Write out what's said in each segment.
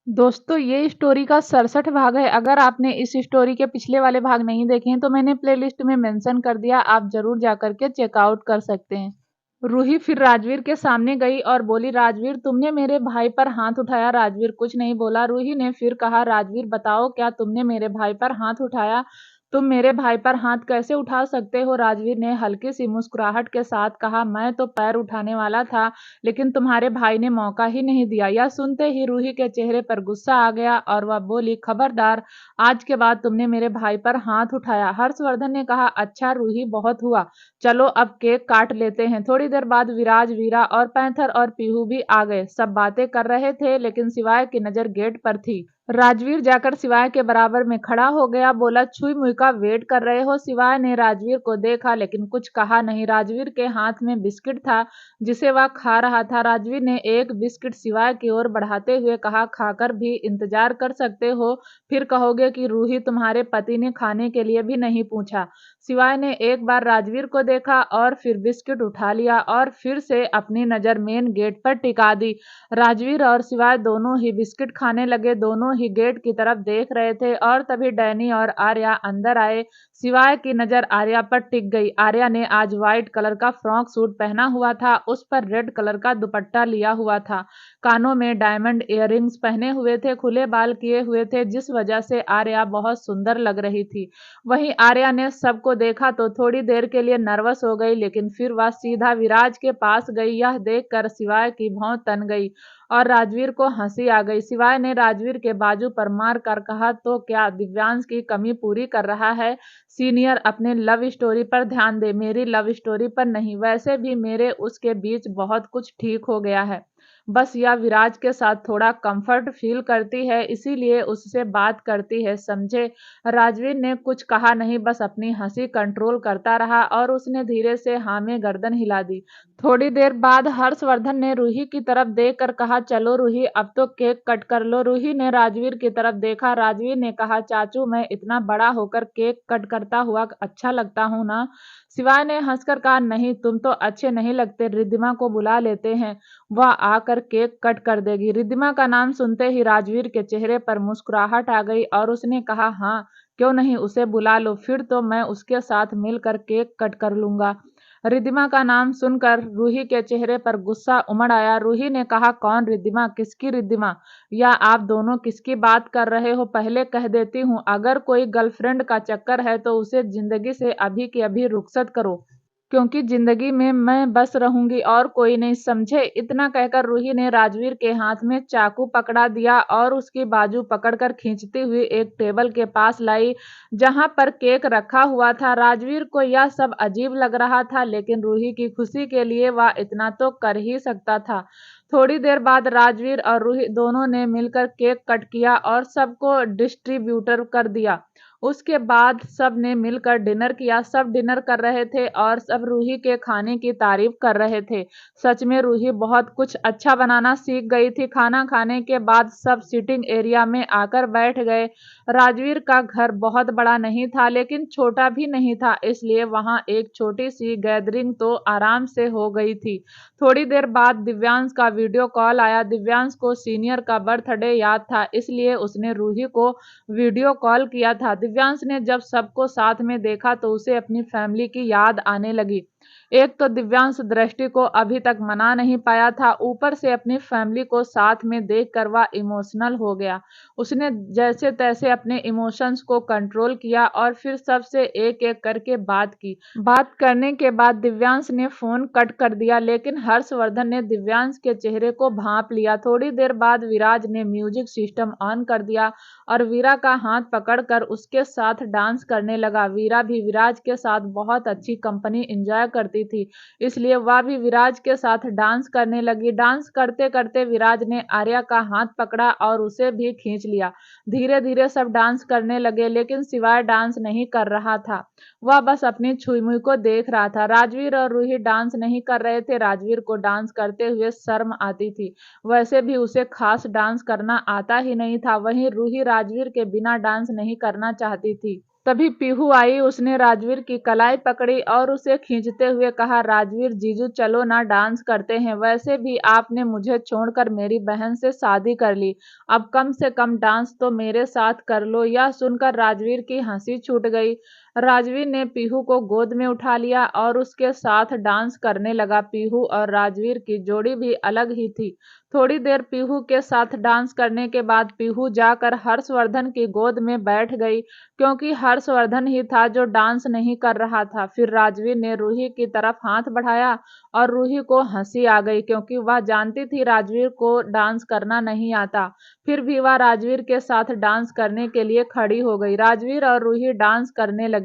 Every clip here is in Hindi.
दोस्तों ये स्टोरी का 67 भाग है। अगर आपने इस स्टोरी के पिछले वाले भाग नहीं देखे हैं तो मैंने प्लेलिस्ट में मेंशन कर दिया, आप जरूर जाकर के चेकआउट कर सकते हैं। रूही फिर राजवीर के सामने गई और बोली, राजवीर तुमने मेरे भाई पर हाथ उठाया। राजवीर कुछ नहीं बोला। रूही ने फिर कहा, राजवीर बताओ क्या तुमने मेरे भाई पर हाथ उठाया? तुम मेरे भाई पर हाथ कैसे उठा सकते हो? राजवीर ने हल्की सी मुस्कुराहट के साथ कहा, मैं तो पैर उठाने वाला था लेकिन तुम्हारे भाई ने मौका ही नहीं दिया। यह सुनते ही रूही के चेहरे पर गुस्सा आ गया और वह बोली, खबरदार, आज के बाद तुमने मेरे भाई पर हाथ उठाया। हर्षवर्धन ने कहा, अच्छा रूही बहुत हुआ, चलो अब केक काट लेते हैं। थोड़ी देर बाद विराज, वीरा और पैंथर और पीहू भी आ गए। सब बातें कर रहे थे लेकिन शिवाय की नजर गेट पर थी। राजवीर जाकर शिवाय के बराबर में खड़ा हो गया, बोला, छुई मुई का वेट कर रहे हो? शिवाय ने राजवीर को देखा लेकिन कुछ कहा नहीं। राजवीर के हाथ में बिस्किट था जिसे वह खा रहा था। राजवीर ने एक बिस्किट शिवाय की ओर बढ़ाते हुए कहा, खाकर भी इंतजार कर सकते हो, फिर कहोगे कि रूही तुम्हारे पति ने खाने के लिए भी नहीं पूछा। शिवाय ने एक बार राजवीर को देखा और फिर बिस्किट उठा लिया और फिर से अपनी नजर मेन गेट पर टिका दी। राजवीर और शिवाय दोनों ही बिस्किट खाने लगे, दोनों ही गेट की तरफ देख रहे थे और तभी डैनी और आर्या अंदर आए। शिवाय की नजर आर्या पर टिक गई। आर्या ने आज व्हाइट कलर का फ्रॉक सूट पहना हुआ था, उस पर रेड कलर का दुपट्टा लिया हुआ था, कानों में डायमंड इयररिंग्स पहने हुए थे, खुले बाल किए हुए थे, जिस वजह से आर्या बहुत सुंदर लग रही थी। वहीं आर्या ने सबको देखा तो थोड़ी देर के लिए नर्वस हो गई लेकिन फिर वह सीधा विराज के पास गई। यह देखकर शिवाय की भौं तन गई और राजवीर को हंसी आ गई। शिवाय ने राजवीर के बाजू पर मार कर कहा, तो क्या दिव्यांश की कमी पूरी कर रहा है? सीनियर अपने लव स्टोरी पर ध्यान दे, मेरी लव स्टोरी पर नहीं। वैसे भी मेरे उसके बीच बहुत कुछ ठीक हो गया है, बस यह विराज के साथ थोड़ा कंफर्ट फील करती है इसीलिए उससे बात करती है, समझे? राजवीर ने कुछ कहा नहीं, बस अपनी हंसी कंट्रोल करता रहा और उसने धीरे से हाँ में गर्दन हिला दी। थोड़ी देर बाद हर्षवर्धन ने रूही की तरफ देखकर कहा, चलो रूही अब तो केक कट कर लो। रूही ने राजवीर की तरफ देखा। राजवीर ने कहा, चाचू मैं इतना बड़ा होकर केक कट करता हुआ अच्छा लगता हूँ ना? शिवाय ने हंसकर कहा, नहीं तुम तो अच्छे नहीं लगते, रिद्धिमा को बुला लेते हैं, वह आकर केक कट कर देगी। रिद्धिमा का नाम सुनते ही राजवीर के चेहरे पर मुस्कुराहट आ गई और उसने कहा, हाँ क्यों नहीं, उसे बुला लो, फिर तो मैं उसके साथ मिलकर केक कट कर लूंगा। रिद्धिमा का नाम सुनकर रूही के चेहरे पर गुस्सा उमड़ आया। रूही ने कहा, कौन रिद्धिमा? किसकी रिद्धिमा? या आप दोनों किसकी बात कर रहे हो? पहले कह देती हूँ, अगर कोई गर्लफ्रेंड का चक्कर है तो उसे जिंदगी से अभी की अभी रुखसत करो, क्योंकि जिंदगी में मैं बस रहूंगी और कोई नहीं, समझे? इतना कहकर रूही ने राजवीर के हाथ में चाकू पकड़ा दिया और उसकी बाजू पकड़कर खींचती हुई एक टेबल के पास लाई जहां पर केक रखा हुआ था। राजवीर को यह सब अजीब लग रहा था लेकिन रूही की खुशी के लिए वह इतना तो कर ही सकता था। थोड़ी देर बाद राजवीर और रूही दोनों ने मिलकर केक कट किया और सबको डिस्ट्रीब्यूटर कर दिया। उसके बाद सब ने मिलकर डिनर किया। सब डिनर कर रहे थे और सब रूही के खाने की तारीफ कर रहे थे। सच में रूही बहुत कुछ अच्छा बनाना सीख गई थी। खाना खाने के बाद सब सिटिंग एरिया में आकर बैठ गए। राजवीर का घर बहुत बड़ा नहीं था लेकिन छोटा भी नहीं था, इसलिए वहां एक छोटी सी गैदरिंग तो आराम से हो गई थी। थोड़ी देर बाद दिव्यांश का वीडियो कॉल आया। दिव्यांश को सीनियर का बर्थडे याद था इसलिए उसने रूही को वीडियो कॉल किया था। दिव्यांश ने जब सबको साथ में देखा तो उसे अपनी फैमिली की याद आने लगी। एक तो दिव्यांश दृष्टि को अभी तक मना नहीं पाया था, ऊपर से अपनी फैमिली को साथ में देखकर वह इमोशनल हो गया। उसने जैसे तैसे अपने इमोशंस को कंट्रोल किया और फिर सबसे एक एक करके बात की। बात करने के बाद दिव्यांश ने फोन कट कर दिया लेकिन हर्षवर्धन ने दिव्यांश के चेहरे को भांप लिया। थोड़ी देर बाद विराज ने म्यूजिक सिस्टम ऑन कर दिया और वीरा का हाथ पकड़कर उसके साथ डांस करने लगा। वीरा भी विराज के साथ बहुत अच्छी कंपनी एंजॉय करती थी इसलिए वह भी विराज के साथ डांस करने लगी। डांस करते करते विराज ने आर्या का हाथ पकड़ा और उसे भी खींच लिया। धीरे धीरे सब डांस करने लगे लेकिन शिवाय डांस नहीं कर रहा था, वह बस अपनी छुईमुई को देख रहा था। राजवीर और रूही डांस नहीं कर रहे थे। राजवीर को डांस करते हुए शर्म आती थी, वैसे भी उसे खास डांस करना आता ही नहीं था। वहीं रूही राजवीर के बिना डांस नहीं करना चाहती थी। तभी पीहू आई। उसने राजवीर की कलाई पकड़ी और उसे खींचते हुए कहा, राजवीर जीजू चलो ना डांस करते हैं, वैसे भी आपने मुझे छोड़कर मेरी बहन से शादी कर ली, अब कम से कम डांस तो मेरे साथ कर लो। यह सुनकर राजवीर की हंसी छूट गई। राजवीर ने पीहू को गोद में उठा लिया और उसके साथ डांस करने लगा। पीहू और राजवीर की जोड़ी भी अलग ही थी। थोड़ी देर पीहू के साथ डांस करने के बाद पीहू जाकर हर्षवर्धन की गोद में बैठ गई, क्योंकि हर्षवर्धन ही था जो डांस नहीं कर रहा था। फिर राजवीर ने रूही की तरफ हाथ बढ़ाया और रूही को हंसी आ गई, क्योंकि वह जानती थी राजवीर को डांस करना नहीं आता। फिर भी वह राजवीर के साथ डांस करने के लिए खड़ी हो गई। राजवीर और रूही डांस करने लगे।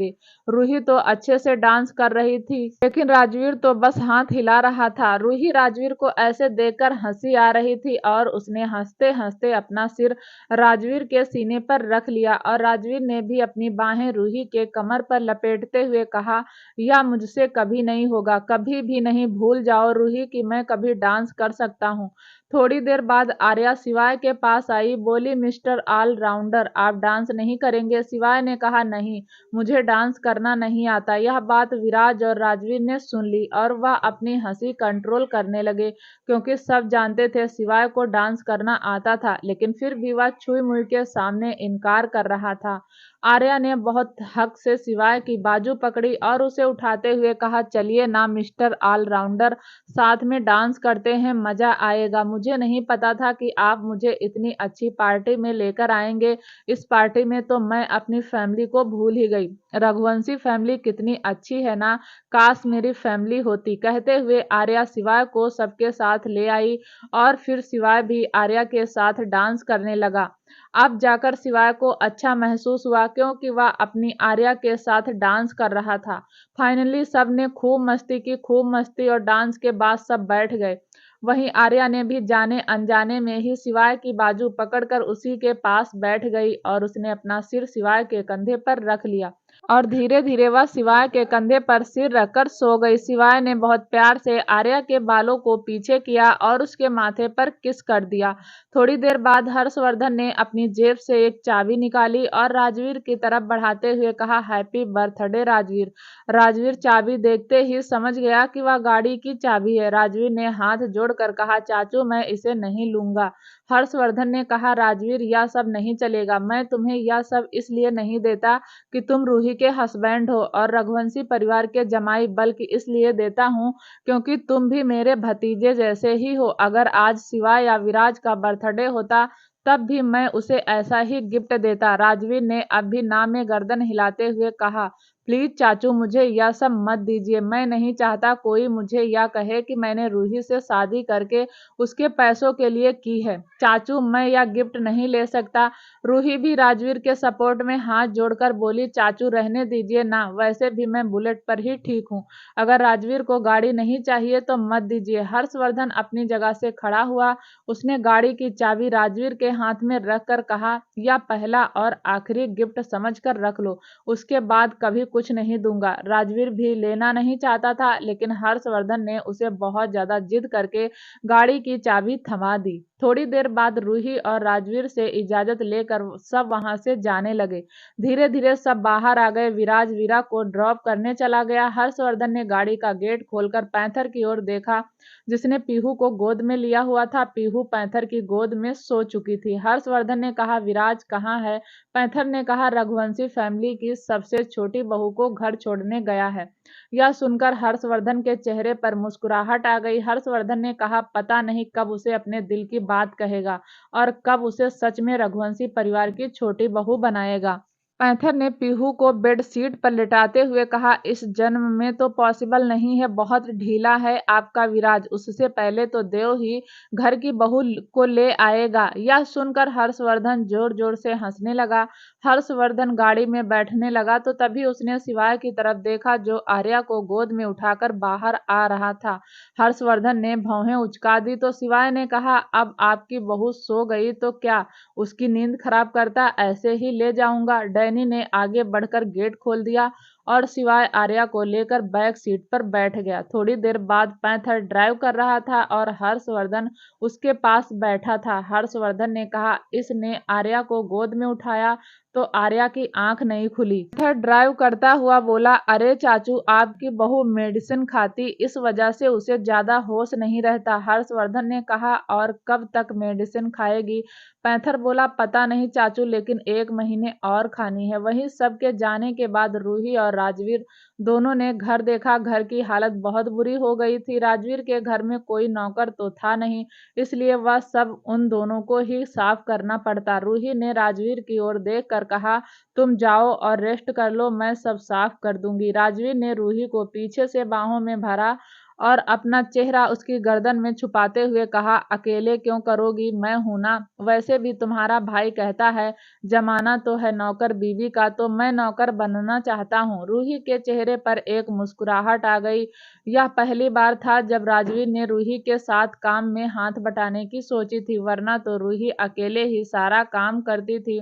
रूही तो अच्छे से डांस कर रही थी, लेकिन राजवीर तो बस हाथ हिला रहा था। रूही राजवीर को ऐसे देखकर हंसी आ रही थी और उसने हंसते हंसते अपना सिर राजवीर के सीने पर रख लिया और राजवीर ने भी अपनी बाहें रूही के कमर पर लपेटते हुए कहा, यह मुझसे कभी नहीं होगा, कभी भी नहीं। भूल जाओ रूही कि मैं कभी डांस कर सकता हूँ। थोड़ी देर बाद आर्या शिवाय के पास आई, बोली, मिस्टर ऑलराउंडर आप डांस नहीं करेंगे? शिवाय ने कहा, नहीं, मुझे डांस करना नहीं आता। यह बात विराज और राजवीर ने सुन ली और वह अपनी हंसी कंट्रोल करने लगे, क्योंकि सब जानते थे शिवाय को डांस करना आता था, लेकिन फिर भी वह छुई मुई के सामने इनकार कर रहा था। आर्या ने बहुत हक से शिवाय की बाजू पकड़ी और उसे उठाते हुए कहा, चलिए ना मिस्टर ऑलराउंडर, साथ में डांस करते हैं, मजा आएगा। मुझे नहीं पता था कि आप मुझे इतनी अच्छी पार्टी में लेकर आएंगे। इस पार्टी में तो मैं अपनी फैमिली को भूल ही गई। रघुवंशी फैमिली कितनी अच्छी है ना, काश मेरी फैमिली होती। कहते हुए आर्या शिवाय को सबके साथ ले आई और फिर शिवाय भी आर्या के साथ डांस करने लगा। अब जाकर शिवाय को अच्छा महसूस हुआ, क्योंकि वह अपनी आर्या के साथ डांस कर रहा था। फाइनली सब ने खूब मस्ती की, खूब मस्ती, और डांस के बाद सब बैठ गए। वहीं आर्या ने भी जाने अनजाने में ही शिवाय की बाजू पकड़कर उसी के पास बैठ गई और उसने अपना सिर शिवाय के कंधे पर रख लिया और धीरे धीरे वह शिवाय के कंधे पर सिर रखकर सो गई। शिवाय ने बहुत प्यार से आर्या के बालों को पीछे किया और उसके माथे पर किस कर दिया। थोड़ी देर बाद हर्षवर्धन ने अपनी जेब से एक चाबी निकाली और राजवीर की तरफ बढ़ाते हुए कहा, हैप्पी बर्थडे राजवीर। राजवीर चाबी देखते ही समझ गया कि वह गाड़ी की चाबी है। राजवीर ने हाथ जोड़कर कहा, चाचू मैं इसे नहीं लूंगा। हर्षवर्धन ने कहा, राजवीर यह सब नहीं चलेगा, मैं तुम्हें यह सब इसलिए नहीं देता कि तुम रूही के हस्बैंड हो और रघुवंशी परिवार के जमाई, बल्कि इसलिए देता हूँ क्योंकि तुम भी मेरे भतीजे जैसे ही हो। अगर आज शिवा या विराज का बर्थडे होता तब भी मैं उसे ऐसा ही गिफ्ट देता। राजवीर ने अब भी ना में गर्दन हिलाते हुए कहा, प्लीज चाचू मुझे यह सब मत दीजिए। मैं नहीं चाहता कोई मुझे यह कहे कि मैंने रूही से शादी करके उसके पैसों के लिए की है। चाचू मैं यह गिफ्ट नहीं ले सकता। रूही भी राजवीर के सपोर्ट में हाथ जोड़कर बोली, चाचू रहने दीजिए ना, वैसे भी मैं बुलेट पर ही ठीक हूँ। अगर राजवीर को गाड़ी नहीं चाहिए तो मत दीजिए। हर्षवर्धन अपनी जगह से खड़ा हुआ। उसने गाड़ी की चाबी राजवीर के हाथ में रखकर कहा, यह पहला और आखिरी गिफ्ट समझकर रख लो, उसके बाद कभी कुछ नहीं दूंगा। राजवीर भी लेना नहीं चाहता था, लेकिन हर्षवर्धन ने उसे बहुत ज्यादा जिद करके गाड़ी की चाबी थमा दी। थोड़ी देर बाद रूही और राजवीर से इजाजत लेकर सब वहां से जाने लगे। धीरे धीरे सब बाहर आ गए। विराज वीरा को ड्रॉप करने चला गया। हर्षवर्धन ने गाड़ी का गेट खोलकर पैंथर की ओर देखा, जिसने पीहू को गोद में लिया हुआ था। पीहू पैंथर की गोद में सो चुकी थी। हर्षवर्धन ने कहा, विराज कहाँ है? पैंथर ने कहा, रघुवंशी फैमिली की सबसे छोटी बहू को घर छोड़ने गया है। यह सुनकर हर्षवर्धन के चेहरे पर मुस्कुराहट आ गई। हर्षवर्धन ने कहा, पता नहीं कब उसे अपने दिल की बात कहेगा और कब उसे सच में रघुवंशी परिवार की छोटी बहू बनाएगा। पैंथर ने पीहू को बेड शीट पर लिटाते हुए कहा, इस जन्म में तो पॉसिबल नहीं है, बहुत ढीला है आपका विराज, उससे पहले तो देव ही घर की बहू को ले आएगा। यह सुनकर हर्षवर्धन जोर जोर से हंसने लगा। हर्षवर्धन गाड़ी में बैठने लगा तो तभी उसने शिवाय की तरफ देखा, जो आर्या को गोद में उठाकर बाहर आ रहा था। हर्षवर्धन ने भौहें उचका दी तो शिवाय ने कहा, अब आपकी बहू सो गई तो क्या उसकी नींद खराब करता? ऐसे ही ले जाऊंगा। डैनी ने आगे बढ़कर गेट खोल दिया और सिवाय आर्या को लेकर बैक सीट पर बैठ गया। थोड़ी देर बाद पैंथर ड्राइव कर रहा था और हर्षवर्धन उसके पास बैठा था। हर्षवर्धन ने कहा, इसने आर्या को गोद में उठाया तो आर्या की आंख नहीं खुली। पैंथर ड्राइव करता हुआ बोला, अरे चाचू, आपकी बहू मेडिसिन खाती, इस वजह से उसे ज्यादा होश नहीं रहता। हर्षवर्धन ने कहा, और कब तक मेडिसिन खाएगी? पैंथर बोला, पता नहीं चाचू, लेकिन 1 महीने और खानी है। वहीं सबके जाने के बाद रूही और राजवीर दोनों ने घर देखा। घर की हालत बहुत बुरी हो गई थी। राजवीर के घर में कोई नौकर तो था नहीं, इसलिए वह सब उन दोनों को ही साफ करना पड़ता। रूही ने राजवीर की ओर देखकर कहा, तुम जाओ और रेस्ट कर लो, मैं सब साफ कर दूंगी। राजवीर ने रूही को पीछे से बाहों में भरा और अपना चेहरा उसकी गर्दन में छुपाते हुए कहा, अकेले क्यों करोगी, मैं हूं ना। वैसे भी तुम्हारा भाई कहता है जमाना तो है नौकर बीवी का, तो मैं नौकर बनना चाहता हूँ। रूही के चेहरे पर एक मुस्कुराहट आ गई। यह पहली बार था जब राजवीर ने रूही के साथ काम में हाथ बटाने की सोची थी, वरना तो रूही अकेले ही सारा काम करती थी।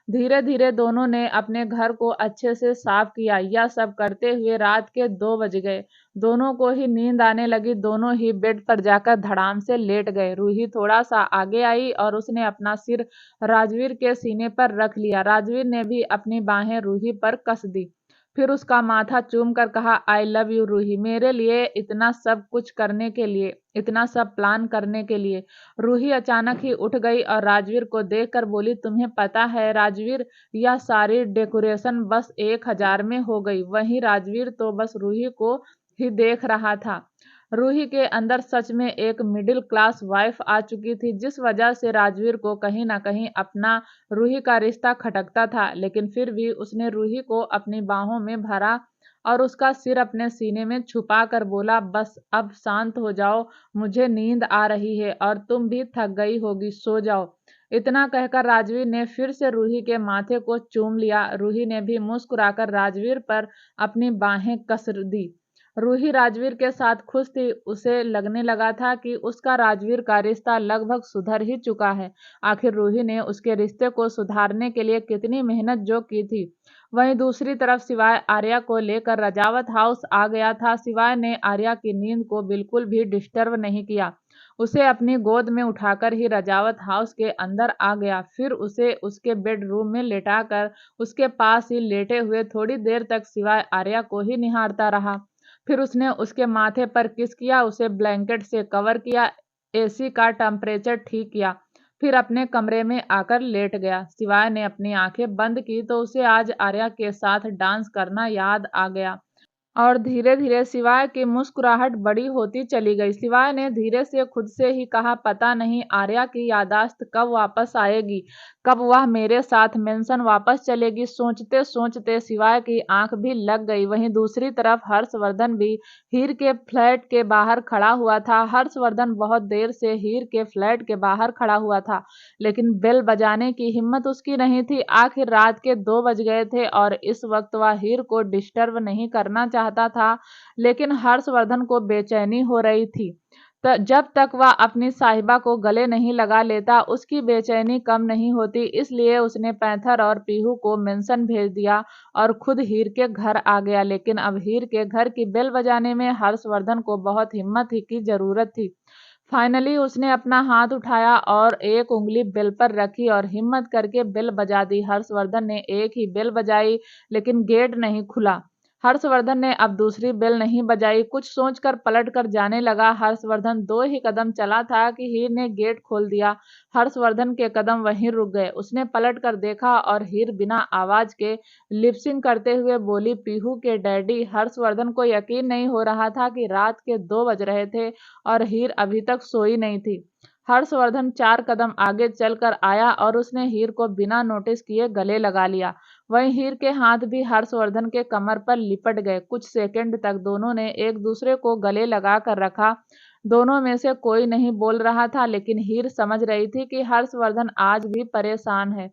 धीरे धीरे दोनों ने अपने घर को अच्छे से साफ किया। यह सब करते हुए रात के 2 बज गए। दोनों को ही नींद आने लगी। दोनों ही बेड पर जाकर धड़ाम से लेट गए। रूही थोड़ा सा आगे आई और उसने अपना सिर राजवीर के सीने पर रख लिया। राजवीर ने भी अपनी बाहें रूही पर कस दी, फिर उसका माथा चूम कर कहा, आई लव यू रूही, मेरे लिए इतना सब कुछ करने के लिए, इतना सब प्लान करने के लिए। रूही अचानक ही उठ गई और राजवीर को देखकर बोली, तुम्हें पता है राजवीर, यह सारी डेकोरेशन बस 1000 में हो गई। वहीं राजवीर तो बस रूही को ही देख रहा था। रूही के अंदर सच में एक मिडिल क्लास वाइफ आ चुकी थी, जिस वजह से राजवीर को कहीं ना कहीं अपना रूही का रिश्ता खटकता था। लेकिन फिर भी उसने रूही को अपनी बाहों में भरा और उसका सिर अपने सीने में छुपा कर बोला, बस अब शांत हो जाओ, मुझे नींद आ रही है और तुम भी थक गई होगी, सो जाओ। इतना कहकर राजवीर ने फिर से रूही के माथे को चूम लिया। रूही ने भी मुस्कुराकर राजवीर पर अपनी बाहें कस दी। रूही राजवीर के साथ खुश थी। उसे लगने लगा था कि उसका राजवीर का रिश्ता लगभग सुधर ही चुका है। आखिर रूही ने उसके रिश्ते को सुधारने के लिए कितनी मेहनत जो की थी। वहीं दूसरी तरफ सिवाय आर्या को लेकर रजावत हाउस आ गया था। सिवाय ने आर्या की नींद को बिल्कुल भी डिस्टर्ब नहीं किया। उसे अपनी गोद में उठाकर ही रजावत हाउस के अंदर आ गया। फिर उसे उसके बेडरूम में लेटाकर उसके पास ही लेटे हुए थोड़ी देर तक सिवाय आर्या को ही निहारता रहा। फिर उसने उसके माथे पर किस किया, उसे ब्लैंकेट से कवर किया, एसी का टेम्परेचर ठीक किया, फिर अपने कमरे में आकर लेट गया। सिवाय ने अपनी आंखें बंद की तो उसे आज आर्या के साथ डांस करना याद आ गया और धीरे धीरे सिवाय की मुस्कुराहट बड़ी होती चली गई। सिवाय ने धीरे से खुद से ही कहा, पता नहीं आर्या की यादाश्त कब वापस आएगी, कब वह मेरे साथ मेंशन वापस चलेगी। सोचते सोचते सिवाय की आंख भी लग गई। वहीं दूसरी तरफ हर्षवर्धन भी हीर के फ्लैट के बाहर खड़ा हुआ था। हर्षवर्धन बहुत देर से हीर के फ्लैट के बाहर खड़ा हुआ था, लेकिन बेल बजाने की हिम्मत उसकी नहीं थी। आखिर रात के 2 बज गए थे और इस वक्त वह हीर को डिस्टर्ब नहीं करना चाहता था, लेकिन हर्षवर्धन को बेचैनी हो रही थी। जब तक वह अपनी साहिबा को गले नहीं लगा लेता, उसकी बेचैनी कम नहीं होती। इसलिए उसने पैंथर और पीहू को मेंशन भेज दिया और खुद हीर के घर आ गया। लेकिन अब हीर के घर की बेल बजाने में हर्षवर्धन को बहुत हिम्मत ही की जरूरत थी। फाइनली उसने अपना हाथ उठाया और एक उंगली बेल पर रखी और हिम्मत करके बेल बजा दी। हर्षवर्धन ने एक ही बेल बजाई, लेकिन गेट नहीं खुला। हर्षवर्धन ने अब दूसरी बेल नहीं बजाई। कुछ सोचकर पलट कर जाने लगा। हर्षवर्धन 2 ही कदम चला था कि हीर ने गेट खोल दिया। हर्षवर्धन के कदम वहीं रुक गए। उसने पलट कर देखा और हीर बिना आवाज के लिपसिंग करते हुए बोली, पीहू के डैडी। हर्षवर्धन को यकीन नहीं हो रहा था कि रात के 2 बज रहे थे और हीर अभी तक सोई नहीं थी। हर्षवर्धन 4 कदम आगे चलकर आया और उसने हीर को बिना नोटिस किए गले लगा लिया। वहीं हीर के हाथ भी हर्षवर्धन के कमर पर लिपट गए। कुछ सेकंड तक दोनों ने एक दूसरे को गले लगा कर रखा। दोनों में से कोई नहीं बोल रहा था, लेकिन हीर समझ रही थी कि हर्षवर्धन आज भी परेशान है।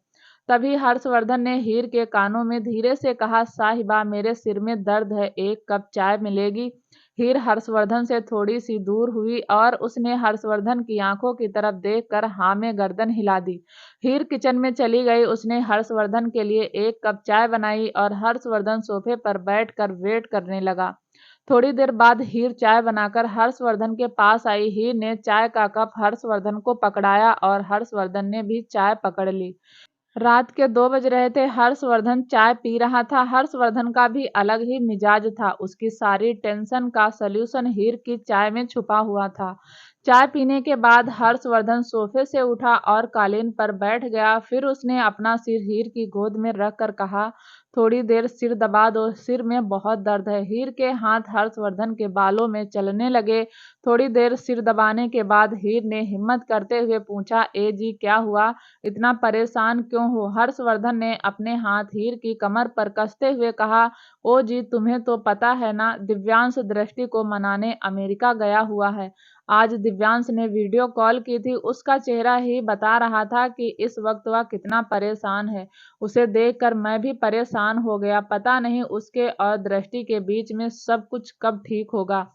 तभी हर्षवर्धन ने हीर के कानों में धीरे से कहा, साहिबा, मेरे सिर में दर्द है, 1 कप चाय मिलेगी? हीर हर्षवर्धन से थोड़ी सी दूर हुई और उसने हर्षवर्धन की आंखों की तरफ देखकर हाँ में गर्दन हिला दी। हीर किचन में चली गई। उसने हर्षवर्धन के लिए एक कप चाय बनाई और हर्षवर्धन सोफे पर बैठकर वेट करने लगा। थोड़ी देर बाद हीर चाय बनाकर हर्षवर्धन के पास आई। हीर ने चाय का कप हर्षवर्धन को पकड़ाया और हर्षवर्धन ने भी चाय पकड़ ली। रात के 2 बज रहे थे। हर्षवर्धन चाय पी रहा था। हर्षवर्धन का भी अलग ही मिजाज था। उसकी सारी टेंशन का सल्यूशन हीर की चाय में छुपा हुआ था। चाय पीने के बाद हर्षवर्धन सोफे से उठा और कालीन पर बैठ गया। फिर उसने अपना सिर हीर की गोद में रखकर कहा, थोड़ी देर सिर दबा दो, सिर में बहुत दर्द है। हीर के हाथ हर्षवर्धन के बालों में चलने लगे। थोड़ी देर सिर दबाने के बाद हीर ने हिम्मत करते हुए पूछा, ए जी क्या हुआ, इतना परेशान क्यों हो? हर्षवर्धन ने अपने हाथ हीर की कमर पर कसते हुए कहा, ओ जी तुम्हें तो पता है ना, दिव्यांश दृष्टि को मनाने अमेरिका गया हुआ है। आज दिव्यांश ने वीडियो कॉल की थी। उसका चेहरा ही बता रहा था कि इस वक्त वह कितना परेशान है। उसे देखकर मैं भी परेशान हो गया। पता नहीं उसके और दृष्टि के बीच में सब कुछ कब ठीक होगा।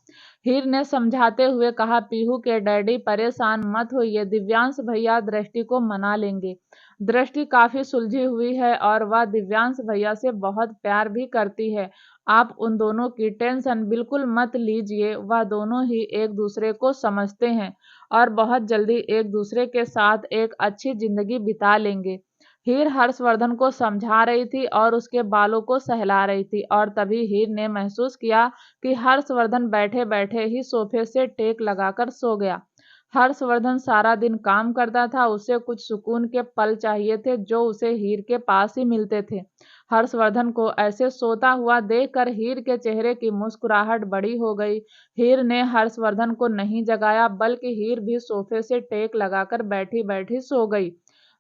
हीर ने समझाते हुए कहा, पीहू के डैडी परेशान मत होइए, दिव्यांश भैया दृष्टि को मना लेंगे। दृष्टि काफी सुलझी हुई है और वह दिव्यांश भैया से बहुत प्यार भी करती है। आप उन दोनों की टेंशन बिल्कुल मत लीजिए। वह दोनों ही एक दूसरे को समझते हैं और बहुत जल्दी एक दूसरे के साथ एक अच्छी जिंदगी बिता लेंगे। हीर हर्षवर्धन को समझा रही थी और उसके बालों को सहला रही थी और तभी हीर ने महसूस किया कि हर्षवर्धन बैठे बैठे ही सोफे से टेक लगाकर सो गया। हर्षवर्धन सारा दिन काम करता था। उसे कुछ सुकून के पल चाहिए थे जो उसे हीर के पास ही मिलते थे। हर्षवर्धन को ऐसे सोता हुआ देखकर हीर के चेहरे की मुस्कुराहट बड़ी हो गई। हीर ने हर्षवर्धन को नहीं जगाया बल्कि हीर भी सोफे से टेक लगाकर बैठी बैठी सो गई।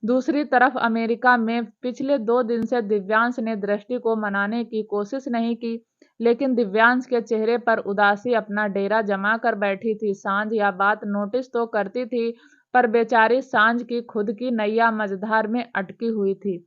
दूसरी तरफ अमेरिका में पिछले 2 दिन से दिव्यांश ने दृष्टि को मनाने की कोशिश नहीं की, लेकिन दिव्यांश के चेहरे पर उदासी अपना डेरा जमा कर बैठी थी। सांझ यह बात नोटिस तो करती थी, पर बेचारी सांझ की खुद की नैया मझधार में अटकी हुई थी।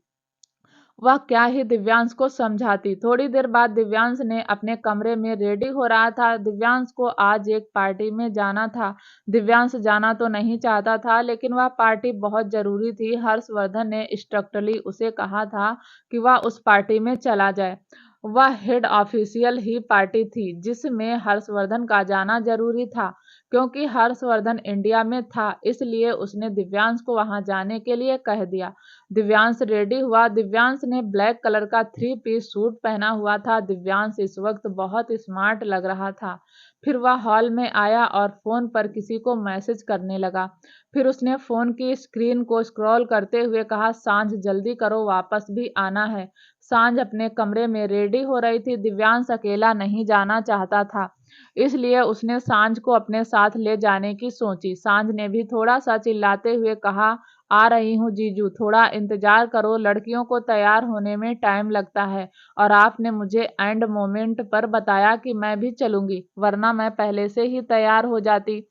वह क्या ही दिव्यांश को समझाती। थोड़ी देर बाद दिव्यांश ने अपने कमरे में रेडी हो रहा था। दिव्यांश को आज एक पार्टी में जाना था। दिव्यांश जाना तो नहीं चाहता था, लेकिन वह पार्टी बहुत जरूरी थी। हर्षवर्धन ने स्ट्रिक्टली उसे कहा था कि वह उस पार्टी में चला जाए। वह हेड ऑफिशियल ही पार्टी थी जिसमें हर्षवर्धन का जाना जरूरी था। क्योंकि हर्षवर्धन इंडिया में था, इसलिए उसने दिव्यांश को वहां जाने के लिए कह दिया। दिव्यांश रेडी हुआ। दिव्यांश ने ब्लैक कलर का 3 पीस सूट पहना हुआ था। दिव्यांश इस वक्त बहुत स्मार्ट लग रहा था। फिर वह हॉल में आया और फोन पर किसी को मैसेज करने लगा। फिर उसने फोन की स्क्रीन को स्क्रॉल करते हुए कहा, सांझ जल्दी करो, वापस भी आना है। सांझ अपने कमरे में रेडी हो रही थी। दिव्यांश अकेला नहीं जाना चाहता था, इसलिए उसने सांझ को अपने साथ ले जाने की सोची। सांझ ने भी थोड़ा सा चिल्लाते हुए कहा, आ रही हूँ जीजू, थोड़ा इंतजार करो, लड़कियों को तैयार होने में टाइम लगता है और आपने मुझे एंड मोमेंट पर बताया कि मैं भी चलूंगी, वरना मैं पहले से ही तैयार हो जाती।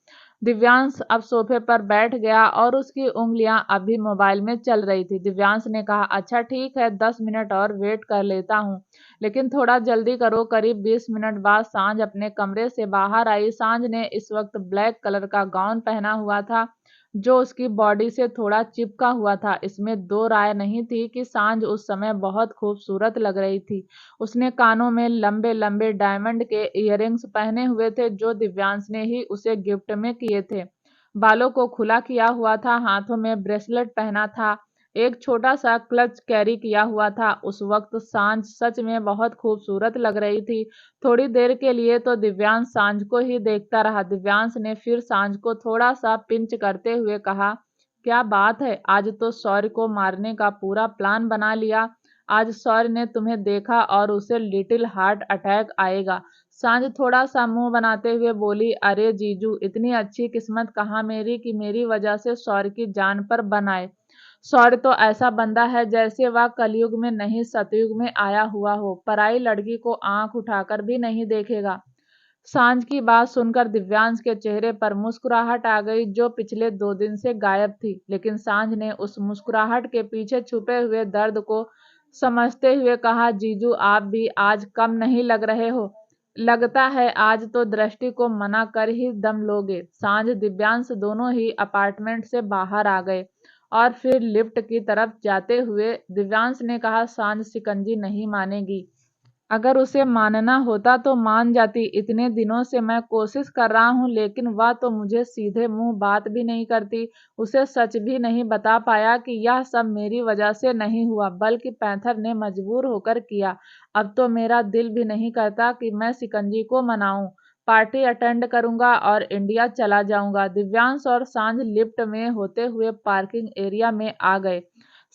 दिव्यांश अब सोफे पर बैठ गया और उसकी उंगलियां अभी मोबाइल में चल रही थी। दिव्यांश ने कहा, अच्छा ठीक है, 10 मिनट और वेट कर लेता हूँ, लेकिन थोड़ा जल्दी करो। करीब 20 मिनट बाद सांझ अपने कमरे से बाहर आई। सांझ ने इस वक्त ब्लैक कलर का गाउन पहना हुआ था जो उसकी बॉडी से थोड़ा चिपका हुआ था। इसमें दो राय नहीं थी कि सांझ उस समय बहुत खूबसूरत लग रही थी। उसने कानों में लंबे लंबे डायमंड के इयररिंग्स पहने हुए थे जो दिव्यांश ने ही उसे गिफ्ट में किए थे। बालों को खुला किया हुआ था, हाथों में ब्रेसलेट पहना था, एक छोटा सा क्लच कैरी किया हुआ था। उस वक्त सांझ सच में बहुत खूबसूरत लग रही थी। थोड़ी देर के लिए तो दिव्यांश सांझ को ही देखता रहा। दिव्यांश ने फिर सांझ को थोड़ा सा पिंच करते हुए कहा, क्या बात है, आज तो शौर्य को मारने का पूरा प्लान बना लिया। आज शौर्य ने तुम्हें देखा और उसे लिटिल हार्ट अटैक आएगा। सांझ थोड़ा सा मुंह बनाते हुए बोली, अरे जीजू, इतनी अच्छी किस्मत कहाँ मेरी कि मेरी वजह से शौर्य की जान पर बन आए। शौर्य तो ऐसा बंदा है जैसे वह कलयुग में नहीं सतयुग में आया हुआ हो, पराई लड़की को आंख उठाकर भी नहीं देखेगा। सांझ की बात सुनकर दिव्यांश के चेहरे पर मुस्कुराहट आ गई जो पिछले 2 दिन से गायब थी, लेकिन सांझ ने उस मुस्कुराहट के पीछे छुपे हुए दर्द को समझते हुए कहा, जीजू आप भी आज कम नहीं लग रहे हो। लगता है आज तो दृष्टि को मना कर ही दम लोगे। सांझ दिव्यांश दोनों ही अपार्टमेंट से बाहर आ गए और फिर लिफ्ट की तरफ जाते हुए दिव्यांश ने कहा, सांझ शिकंजी नहीं मानेगी। अगर उसे मानना होता तो मान जाती। इतने दिनों से मैं कोशिश कर रहा हूँ लेकिन वह तो मुझे सीधे मुंह बात भी नहीं करती। उसे सच भी नहीं बता पाया कि यह सब मेरी वजह से नहीं हुआ बल्कि पैंथर ने मजबूर होकर किया। अब तो मेरा दिल भी नहीं करता कि मैं शिकंजी को मनाऊं। पार्टी अटेंड करूंगा और इंडिया चला जाऊंगा। दिव्यांश और सांझ लिफ्ट में होते हुए पार्किंग एरिया में आ गए।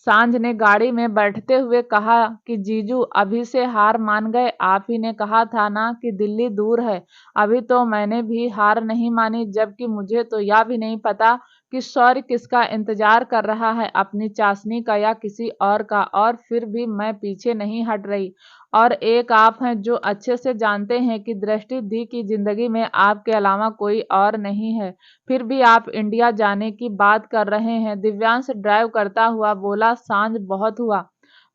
सांझ ने गाड़ी में बैठते हुए कहा कि जीजू अभी से हार मान गए। आप ही ने कहा था ना कि दिल्ली दूर है। अभी तो मैंने भी हार नहीं मानी, जबकि मुझे तो यह भी नहीं पता कि शौर्य किसका इंतजार कर रहा है, अपनी चाशनी का या किसी और का। और फिर भी मैं पीछे नहीं हट रही। और एक आप हैं जो अच्छे से जानते हैं कि दृष्टि दी की जिंदगी में आपके अलावा कोई और नहीं है। फिर भी आप इंडिया जाने की बात कर रहे हैं। दिव्यांश ड्राइव करता हुआ बोला, सांझ बहुत हुआ।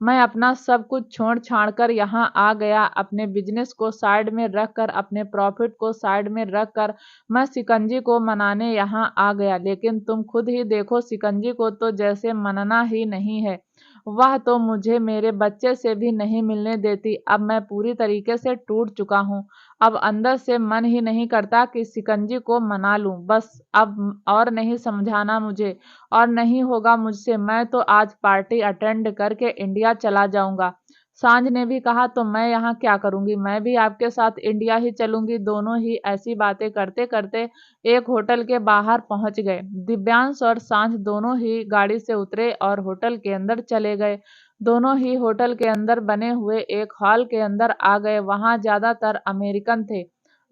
मैं अपना सब कुछ छोड़ छाड़ कर यहाँ आ गया। अपने बिजनेस को साइड में रख कर, अपने प्रॉफिट को साइड में रख कर मैं शिकंजी को मनाने यहाँ आ गया। लेकिन तुम खुद ही देखो, शिकंजी को तो जैसे मनना ही नहीं है। वह तो मुझे मेरे बच्चे से भी नहीं मिलने देती। अब मैं पूरी तरीके से टूट चुका हूँ। अब अंदर से मन ही नहीं करता कि शिकंजी को मना लूं। बस अब और नहीं समझाना मुझे, और नहीं होगा मुझसे। मैं तो आज पार्टी अटेंड करके इंडिया चला जाऊंगा। सांझ ने भी कहा, तो मैं यहाँ क्या करूंगी, मैं भी आपके साथ इंडिया ही चलूंगी। दोनों ही ऐसी बातें करते करते एक होटल के बाहर पहुंच गए। दिव्यांश और सांझ दोनों ही गाड़ी से उतरे और होटल के अंदर चले गए। दोनों ही होटल के अंदर बने हुए एक हॉल के अंदर आ गए। वहां ज्यादातर अमेरिकन थे,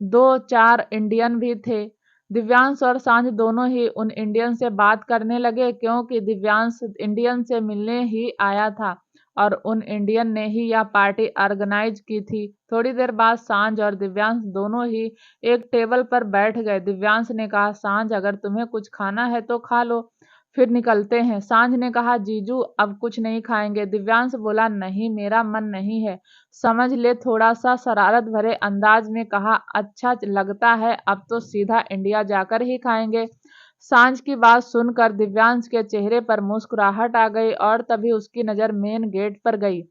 दो चार इंडियन भी थे। दिव्यांश और सांझ दोनों ही उन इंडियन से बात करने लगे, क्योंकि दिव्यांश इंडियन से मिलने ही आया था और उन इंडियन ने ही यह पार्टी ऑर्गेनाइज की थी। थोड़ी देर बाद सांझ और दिव्यांश दोनों ही एक टेबल पर बैठ गए। दिव्यांश ने कहा, सांझ अगर तुम्हें कुछ खाना है तो खा लो, फिर निकलते हैं। सांझ ने कहा, जीजू अब कुछ नहीं खाएंगे। दिव्यांश बोला, नहीं मेरा मन नहीं है। समझ ले, थोड़ा सा शरारत भरे अंदाज में कहा, अच्छा लगता है, अब तो सीधा इंडिया जाकर ही खाएंगे। सांझ की बात सुनकर दिव्यांश के चेहरे पर मुस्कुराहट आ गई और तभी उसकी नजर मेन गेट पर गई,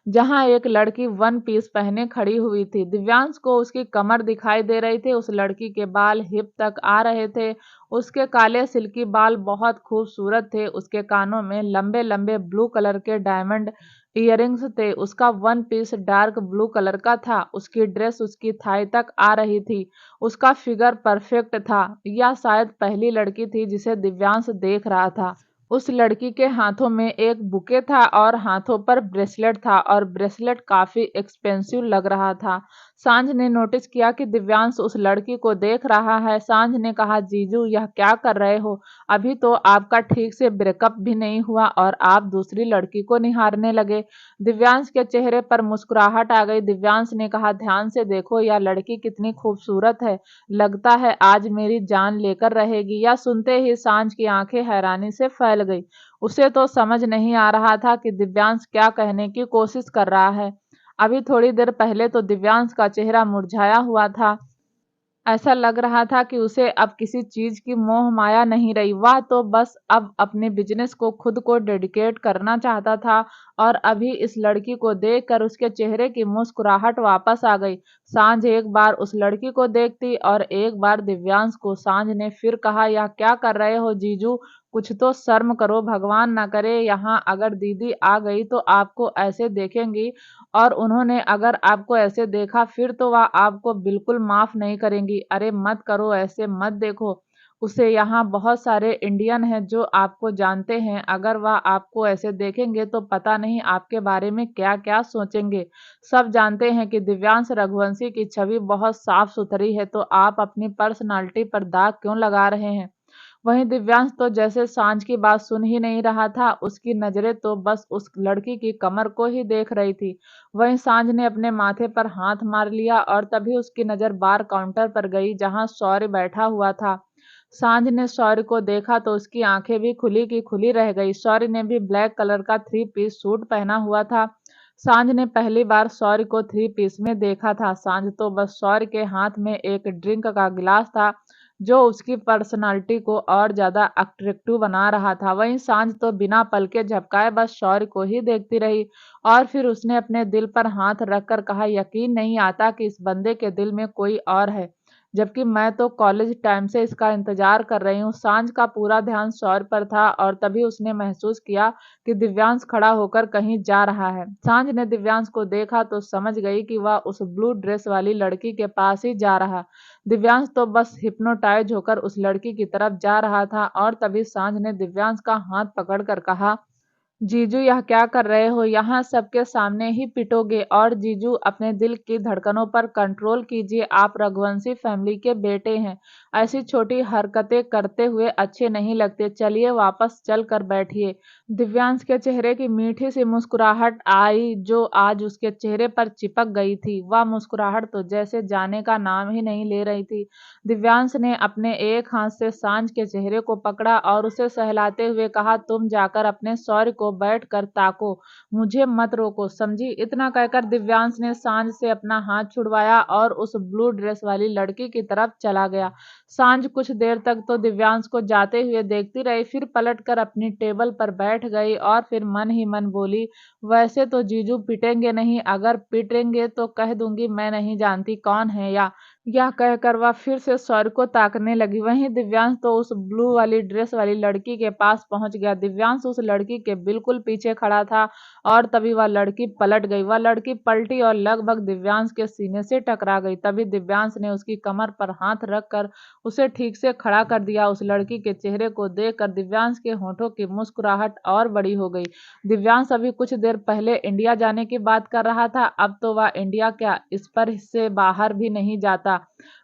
जहां एक लड़की वन पीस पहने खड़ी हुई थी। दिव्यांश को उसकी कमर दिखाई दे रही थी। उस लड़की के बाल हिप तक आ रहे थे। उसके काले सिल्की बाल बहुत खूबसूरत थे। उसके कानों में लंबे लंबे ब्लू कलर के डायमंड इयररिंग्स थे। उसका one piece dark blue colour का था। उसकी ड्रेस उसकी थाई तक आ रही थी। उसका फिगर परफेक्ट था। यह शायद पहली लड़की थी जिसे दिव्यांश देख रहा था। उस लड़की के हाथों में एक बुके था और हाथों पर ब्रेसलेट था, और ब्रेसलेट काफी एक्सपेंसिव लग रहा था। सांझ ने नोटिस किया कि दिव्यांश उस लड़की को देख रहा है। सांझ ने कहा, जीजू यह क्या कर रहे हो? अभी तो आपका ठीक से ब्रेकअप भी नहीं हुआ और आप दूसरी लड़की को निहारने लगे। दिव्यांश के चेहरे पर मुस्कुराहट आ गई। दिव्यांश ने कहा, ध्यान से देखो, यह लड़की कितनी खूबसूरत है। लगता है आज मेरी जान लेकर रहेगी। यह सुनते ही सांझ की आंखें हैरानी से फैल गई। उसे तो समझ नहीं आ रहा था कि दिव्यांश क्या कहने की कोशिश कर रहा है। अभी थोड़ी देर पहले तो दिव्यांश का चेहरा मुरझाया हुआ था। ऐसा लग रहा था कि उसे अब किसी चीज की मोह माया नहीं रही। वह तो बस अब अपने बिजनेस को खुद को डेडिकेट करना चाहता था। और अभी इस लड़की को देखकर उसके चेहरे की मुस्कुराहट वापस आ गई। सांझ एक बार उस लड़की को देखती और एक बार दिव्यांश को। सांझ ने फिर कहा, यह क्या कर रहे हो जीजू? कुछ तो शर्म करो, भगवान ना करे यहाँ अगर दीदी आ गई तो आपको ऐसे देखेंगी, और उन्होंने अगर आपको ऐसे देखा फिर तो वह आपको बिल्कुल माफ नहीं करेंगी। अरे मत करो ऐसे, मत देखो उसे। यहाँ बहुत सारे इंडियन हैं जो आपको जानते हैं। अगर वह आपको ऐसे देखेंगे तो पता नहीं आपके बारे में क्या क्या सोचेंगे। सब जानते हैं कि दिव्यांश रघुवंशी की छवि बहुत साफ सुथरी है, तो आप अपनी पर्सनालिटी पर दाग क्यों लगा रहे हैं? वहीं दिव्यांश तो जैसे सांझ की बात सुन ही नहीं रहा था। उसकी नजरें तो बस उस लड़की की कमर को ही देख रही थी। वहीं सांझ ने अपने माथे पर हाथ मार लिया और तभी उसकी नजर बार काउंटर पर गई, जहां शौर्य बैठा हुआ था। सांझ ने शौर्य को देखा तो उसकी आंखें भी खुली की खुली रह गई। शौर्य ने भी ब्लैक कलर का थ्री पीस सूट पहना हुआ था। सांझ ने पहली बार शौर्य को थ्री पीस में देखा था। सांझ तो बस शौर्य के हाथ में एक ड्रिंक का गिलास था जो उसकी पर्सनालिटी को और ज्यादा अट्रैक्टिव बना रहा था। वहीं सांझ तो बिना पलके झपकाए बस शौर्य को ही देखती रही और फिर उसने अपने दिल पर हाथ रखकर कहा, यकीन नहीं आता कि इस बंदे के दिल में कोई और है, जबकि मैं तो कॉलेज टाइम से इसका इंतजार कर रही हूँ। सांझ का पूरा ध्यान शौर्य पर था और तभी उसने महसूस किया कि दिव्यांश खड़ा होकर कहीं जा रहा है। सांझ ने दिव्यांश को देखा तो समझ गई कि वह उस ब्लू ड्रेस वाली लड़की के पास ही जा रहा। दिव्यांश तो बस हिप्नोटाइज होकर उस लड़की की तरफ जा रहा था और तभी सांझ ने दिव्यांश का हाथ पकड़कर कहा, जीजू यह क्या कर रहे हो? यहाँ सबके सामने ही पिटोगे। और जीजू अपने दिल की धड़कनों पर कंट्रोल कीजिए, आप रघुवंशी फैमिली के बेटे हैं, ऐसी छोटी हरकतें करते हुए अच्छे नहीं लगते, चलिए वापस चल कर बैठिए। दिव्यांश के चेहरे की मीठी सी मुस्कुराहट आई जो आज उसके चेहरे पर चिपक गई थी। वह मुस्कुराहट तो जैसे जाने का नाम ही नहीं ले रही थी। दिव्यांश ने अपने एक हाथ से सांझ के चेहरे को पकड़ा और उसे सहलाते हुए कहा, तुम जाकर अपने शौर्य को बैठ कर ताको, मुझे मत रोको, समझी? इतना कहकर दिव्यांश ने सांझ से अपना हाथ छुड़वाया और उस ब्लू ड्रेस वाली लड़की की तरफ चला गया। सांझ कुछ देर तक तो दिव्यांश को जाते हुए देखती रही, फिर पलटकर अपनी टेबल पर बैठ गई और फिर मन ही मन बोली, वैसे तो जीजू पिटेंगे नहीं, अगर पिटेंगे तो कह दूंगी मैं नहीं जानती कौन है। या यह कहकर वह फिर से सौर को ताकने लगी। वहीं दिव्यांश तो उस ब्लू वाली ड्रेस वाली लड़की के पास पहुंच गया। दिव्यांश उस लड़की के बिल्कुल पीछे खड़ा था और तभी वह लड़की पलट गई। वह लड़की पलटी और लगभग दिव्यांश के सीने से टकरा गई। तभी दिव्यांश ने उसकी कमर पर हाथ रखकर उसे ठीक से खड़ा कर दिया। उस लड़की के चेहरे को देखकर दिव्यांश के होठों की मुस्कुराहट और बड़ी हो गई। दिव्यांश अभी कुछ देर पहले इंडिया जाने की बात कर रहा था, अब तो वह इंडिया क्या इस पर से बाहर भी नहीं जाता।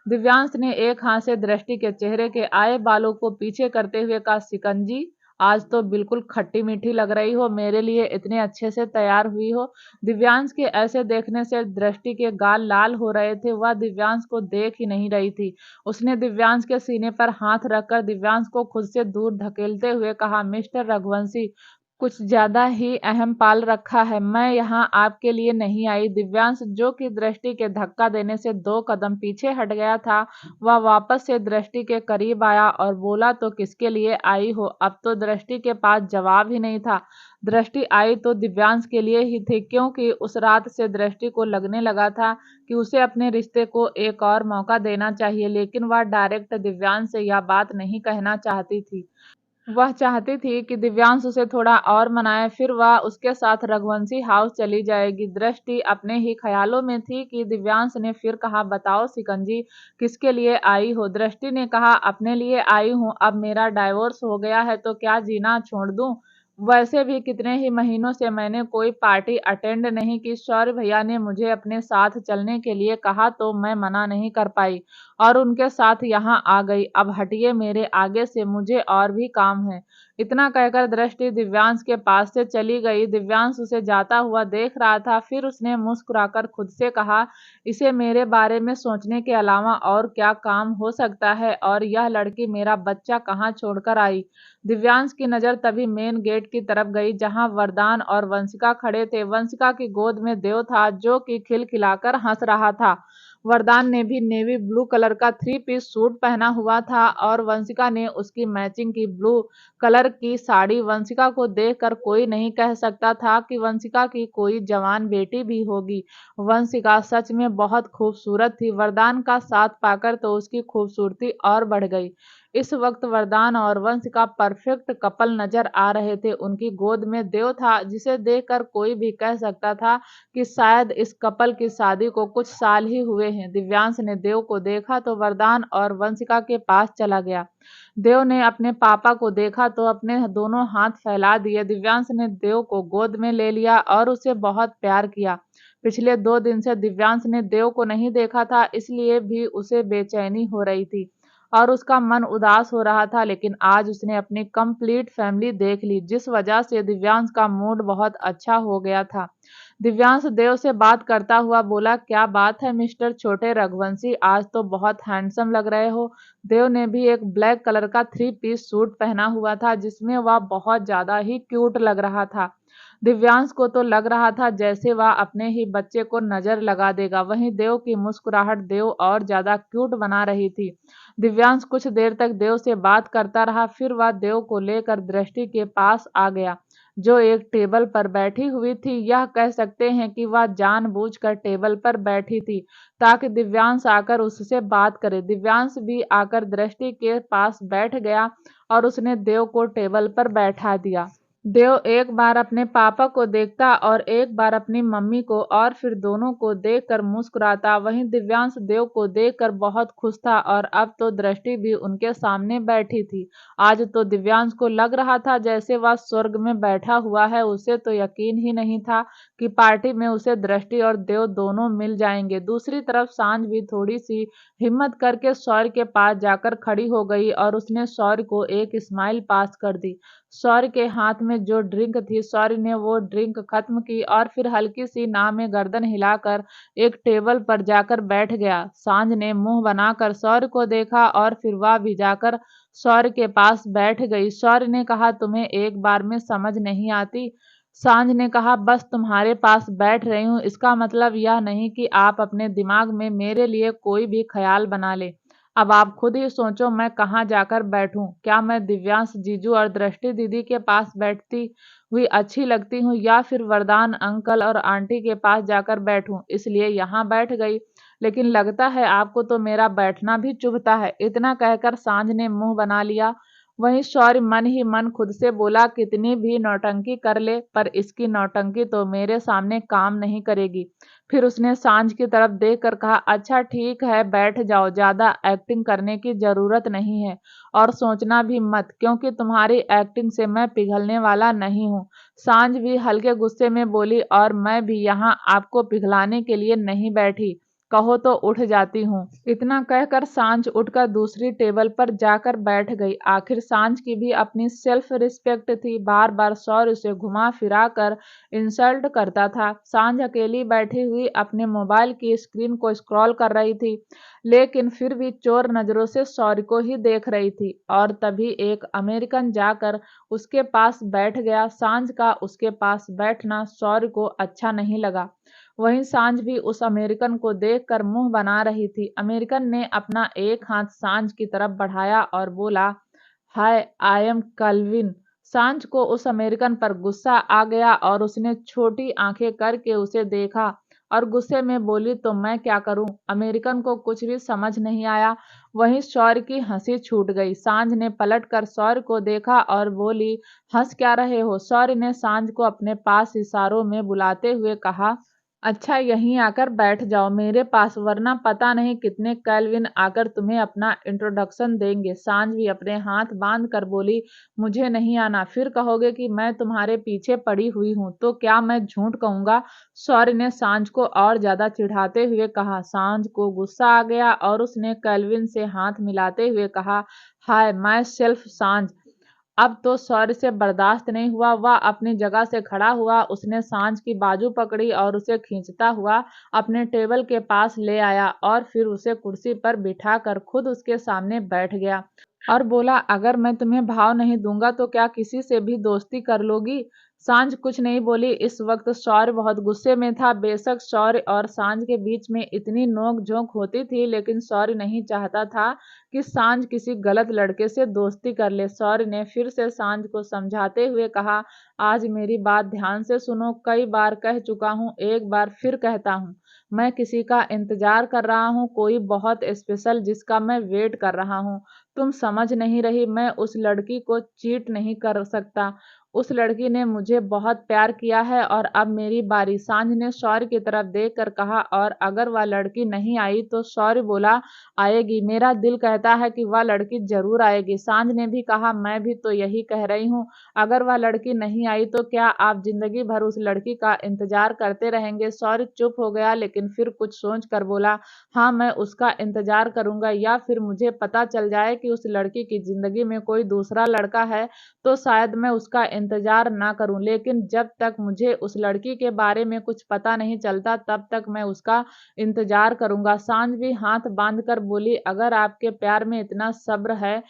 दिव्यांश ने एक हाथ से दृष्टि के चेहरे के आए बालों को पीछे करते हुए कहा, सिकंजी आज तो बिल्कुल खट्टी मीठी लग रही हो, मेरे लिए इतने अच्छे से तैयार हुई हो। दिव्यांश के ऐसे देखने से दृष्टि के गाल लाल हो रहे थे। वह दिव्यांश को देख ही नहीं रही थी। उसने दिव्यांश के सीने पर हाथ रखकर दिव्यांश को खुद से दूर धकेलते हुए कहा, मिस्टर रघुवंशी कुछ ज्यादा ही अहम पाल रखा है, मैं यहाँ आपके लिए नहीं आई। दिव्यांश जो कि दृष्टि के धक्का देने से 2 कदम पीछे हट गया था, वह वापस से दृष्टि के करीब आया और बोला, तो किसके लिए आई हो? अब तो दृष्टि के पास जवाब ही नहीं था। दृष्टि आई तो दिव्यांश के लिए ही थी, क्योंकि उस रात से दृष्टि को लगने लगा था कि उसे अपने रिश्ते को एक और मौका देना चाहिए, लेकिन वह डायरेक्ट दिव्यांश से यह बात नहीं कहना चाहती थी। वह चाहती थी कि दिव्यांश उसे थोड़ा और मनाए, फिर वह उसके साथ रघुवंशी हाउस चली जाएगी। दृष्टि अपने ही ख्यालों में थी कि दिव्यांश ने फिर कहा, बताओ सिकंजी किसके लिए आई हो? दृष्टि ने कहा, अपने लिए आई हूँ, अब मेरा डाइवोर्स हो गया है तो क्या जीना छोड़ दूं? वैसे भी कितने ही महीनों से मैंने कोई पार्टी अटेंड नहीं की। शौर्य भैया ने मुझे अपने साथ चलने के लिए कहा तो मैं मना नहीं कर पाई और उनके साथ यहाँ आ गई। अब हटिए मेरे आगे से, मुझे और भी काम है। इतना कहकर दृष्टि दिव्यांश के पास से चली गई। दिव्यांश उसे जाता हुआ देख रहा था, फिर उसने मुस्कुराकर खुद से कहा, इसे मेरे बारे में सोचने के अलावा और क्या काम हो सकता है, और यह लड़की मेरा बच्चा कहाँ छोड़कर आई? दिव्यांश की नजर तभी मेन गेट की तरफ गई जहां वरदान और वंशिका खड़े थे। वंशिका की गोद में देव था जो कि खिलखिलाकर हंस रहा था। वरदान ने भी नेवी ब्लू कलर का थ्री पीस सूट पहना हुआ था और वंशिका ने उसकी मैचिंग की ब्लू कलर की साड़ी। वंशिका को देखकर कोई नहीं कह सकता था कि वंशिका की कोई जवान बेटी भी होगी। वंशिका सच में बहुत खूबसूरत थी। वरदान का साथ पाकर तो उसकी खूबसूरती और बढ़ गई। इस वक्त वरदान और वंश का परफेक्ट कपल नजर आ रहे थे। उनकी गोद में देव था जिसे देखकर कोई भी कह सकता था कि शायद इस कपल की शादी को कुछ साल ही हुए हैं। दिव्यांश ने देव को देखा तो वरदान और वंशिका के पास चला गया। देव ने अपने पापा को देखा तो अपने दोनों हाथ फैला दिए। दिव्यांश ने देव को गोद में ले लिया और उसे बहुत प्यार किया। पिछले 2 दिन से दिव्यांश ने देव को नहीं देखा था, इसलिए भी उसे बेचैनी हो रही थी और उसका मन उदास हो रहा था, लेकिन आज उसने अपनी कंप्लीट फैमिली देख ली जिस वजह से दिव्यांश का मूड बहुत अच्छा हो गया था। दिव्यांश देव से बात करता हुआ बोला, क्या बात है मिस्टर छोटे रघुवंशी, आज तो बहुत हैंडसम लग रहे हो। देव ने भी एक ब्लैक कलर का 3 पीस सूट पहना हुआ था जिसमें वह बहुत ज्यादा ही क्यूट लग रहा था। दिव्यांश को तो लग रहा था जैसे वह अपने ही बच्चे को नजर लगा देगा। वहीं देव की मुस्कुराहट देव और ज्यादा क्यूट बना रही थी। दिव्यांश कुछ देर तक देव से बात करता रहा, फिर वह देव को लेकर दृष्टि के पास आ गया जो एक टेबल पर बैठी हुई थी। यह कह सकते हैं कि वह जानबूझकर टेबल पर बैठी थी ताकि दिव्यांश आकर उससे बात करे। दिव्यांश भी आकर दृष्टि के पास बैठ गया और उसने देव को टेबल पर बैठा दिया। देव एक बार अपने पापा को देखता और एक बार अपनी मम्मी को और फिर दोनों को देखकर मुस्कुराता। वहीं दिव्यांश देव को देखकर बहुत खुश था और अब तो दृष्टि भी उनके सामने बैठी थी। आज तो दिव्यांश को लग रहा था जैसे वह स्वर्ग में बैठा हुआ है। उसे तो यकीन ही नहीं था कि पार्टी में उसे दृष्टि और देव दोनों मिल जाएंगे। दूसरी तरफ सांझ भी थोड़ी सी हिम्मत करके शौर्य के पास जाकर खड़ी हो गई और उसने शौर्य को एक स्माइल पास कर दी। शौर्य के हाथ में जो ड्रिंक थी, शौर्य ने वो ड्रिंक खत्म की और फिर हल्की सी नाव में गर्दन हिलाकर एक टेबल पर जाकर बैठ गया। सांझ ने मुंह बनाकर शौर्य को देखा और फिर वह भी जाकर शौर्य के पास बैठ गई। शौर्य ने कहा, तुम्हें एक बार में समझ नहीं आती। सांझ ने कहा, बस तुम्हारे पास बैठ रही हूँ, इसका मतलब यह नहीं कि आप अपने दिमाग में मेरे लिए कोई भी ख्याल बना ले। अब आप खुद ही सोचो मैं कहाँ जाकर बैठूं। क्या मैं दिव्यांश जीजू और दृष्टि दीदी के पास बैठती हुई अच्छी लगती हूँ या फिर वरदान अंकल और आंटी के पास जाकर बैठूं, इसलिए यहाँ बैठ गई। लेकिन लगता है आपको तो मेरा बैठना भी चुभता है। इतना कहकर सांझ ने मुंह बना लिया। वहीं शौर्य मन ही मन खुद से बोला, कितनी भी नौटंकी कर ले पर इसकी नौटंकी तो मेरे सामने काम नहीं करेगी। फिर उसने सांझ की तरफ देखकर कहा, अच्छा ठीक है बैठ जाओ, ज्यादा एक्टिंग करने की जरूरत नहीं है और सोचना भी मत क्योंकि तुम्हारी एक्टिंग से मैं पिघलने वाला नहीं हूँ। सांझ भी हल्के गुस्से में बोली, और मैं भी यहाँ आपको पिघलाने के लिए नहीं बैठी, कहो तो उठ जाती हूँ। इतना कहकर सांझ उठकर दूसरी टेबल पर जाकर बैठ गई। आखिर सांझ की भी अपनी सेल्फ रिस्पेक्ट थी। बार बार शौर्य उसे घुमा फिरा कर इंसल्ट करता था। सांझ अकेली बैठी हुई अपने मोबाइल की स्क्रीन को स्क्रॉल कर रही थी, लेकिन फिर भी चोर नजरों से शौर्य को ही देख रही थी। और तभी एक अमेरिकन जाकर उसके पास बैठ गया। सांझ का उसके पास बैठना शौर्य को अच्छा नहीं लगा। वहीं सांझ भी उस अमेरिकन को देखकर मुंह बना रही थी। अमेरिकन ने अपना एक हाथ सांझ की तरफ बढ़ाया और बोला, हाय आई एम कल्विन। सांझ को उस अमेरिकन पर गुस्सा आ गया और उसने छोटी आंखें करके उसे देखा और गुस्से में बोली, तो मैं क्या करूं। अमेरिकन को कुछ भी समझ नहीं आया। वहीं शौर्य की हंसी छूट गई। सांझ ने पलटकर शौर्य को देखा और बोली, हंस क्या रहे हो। शौर्य ने सांझ को अपने पास इशारों में बुलाते हुए कहा, अच्छा यहीं आकर बैठ जाओ मेरे पास, वरना पता नहीं कितने कैलविन आकर तुम्हें अपना इंट्रोडक्शन देंगे। सांझ भी अपने हाथ बांध कर बोली, मुझे नहीं आना, फिर कहोगे कि मैं तुम्हारे पीछे पड़ी हुई हूँ तो क्या मैं झूठ कहूंगा। शौर्य ने सांझ को और ज्यादा चिढ़ाते हुए कहा। सांझ को गुस्सा आ गया और उसने कैलविन से हाथ मिलाते हुए कहा, हाय माई सेल्फ सांझ। अब तो शौर्य से बर्दाश्त नहीं हुआ। वह अपनी जगह से खड़ा हुआ। उसने सांझ की बाजू पकड़ी और उसे खींचता हुआ अपने टेबल के पास ले आया और फिर उसे कुर्सी पर बिठाकर खुद उसके सामने बैठ गया और बोला, अगर मैं तुम्हें भाव नहीं दूंगा तो क्या किसी से भी दोस्ती कर लोगी। सांझ कुछ नहीं बोली। इस वक्त शौर्य बहुत गुस्से में था। बेशक शौर्य और सांझ के बीच में इतनी नोक झोंक होती थी, लेकिन शौर्य नहीं चाहता था कि सांझ किसी गलत लड़के से दोस्ती कर ले। शौर्य ने फिर से सांझ को समझाते हुए कहा, आज मेरी बात ध्यान से सुनो, कई बार कह चुका हूँ, एक बार फिर कहता हूँ, मैं किसी का इंतजार कर रहा हूँ, कोई बहुत स्पेशल जिसका मैं वेट कर रहा हूँ। तुम समझ नहीं रही, मैं उस लड़की को चीट नहीं कर सकता। उस लड़की ने मुझे बहुत प्यार किया है और अब मेरी बारी। सांझ ने शौर्य की तरफ देखकर कहा, और अगर वह लड़की नहीं आई तो। शौर्य बोला, आएगी, मेरा दिल कहता है कि वह लड़की जरूर आएगी। सांझ ने भी कहा, मैं भी तो यही कह रही हूँ, अगर वह लड़की नहीं आई तो क्या आप जिंदगी भर उस लड़की का इंतजार करते रहेंगे। शौर्य चुप हो गया, लेकिन फिर कुछ सोच कर बोला, हाँ मैं उसका इंतजार करूंगा, या फिर मुझे पता चल जाए कि उस लड़की की जिंदगी में कोई दूसरा लड़का है तो शायद मैं उसका इंतजार ना करूं, लेकिन जब तक मुझे उस लड़की के बारे में कुछ पता नहीं चलता तब तक मैं उसका इंतजार करूंगा। सांझ भी हाथ बांध कर बोली, अगर आपके प्यार में इतना सब्र है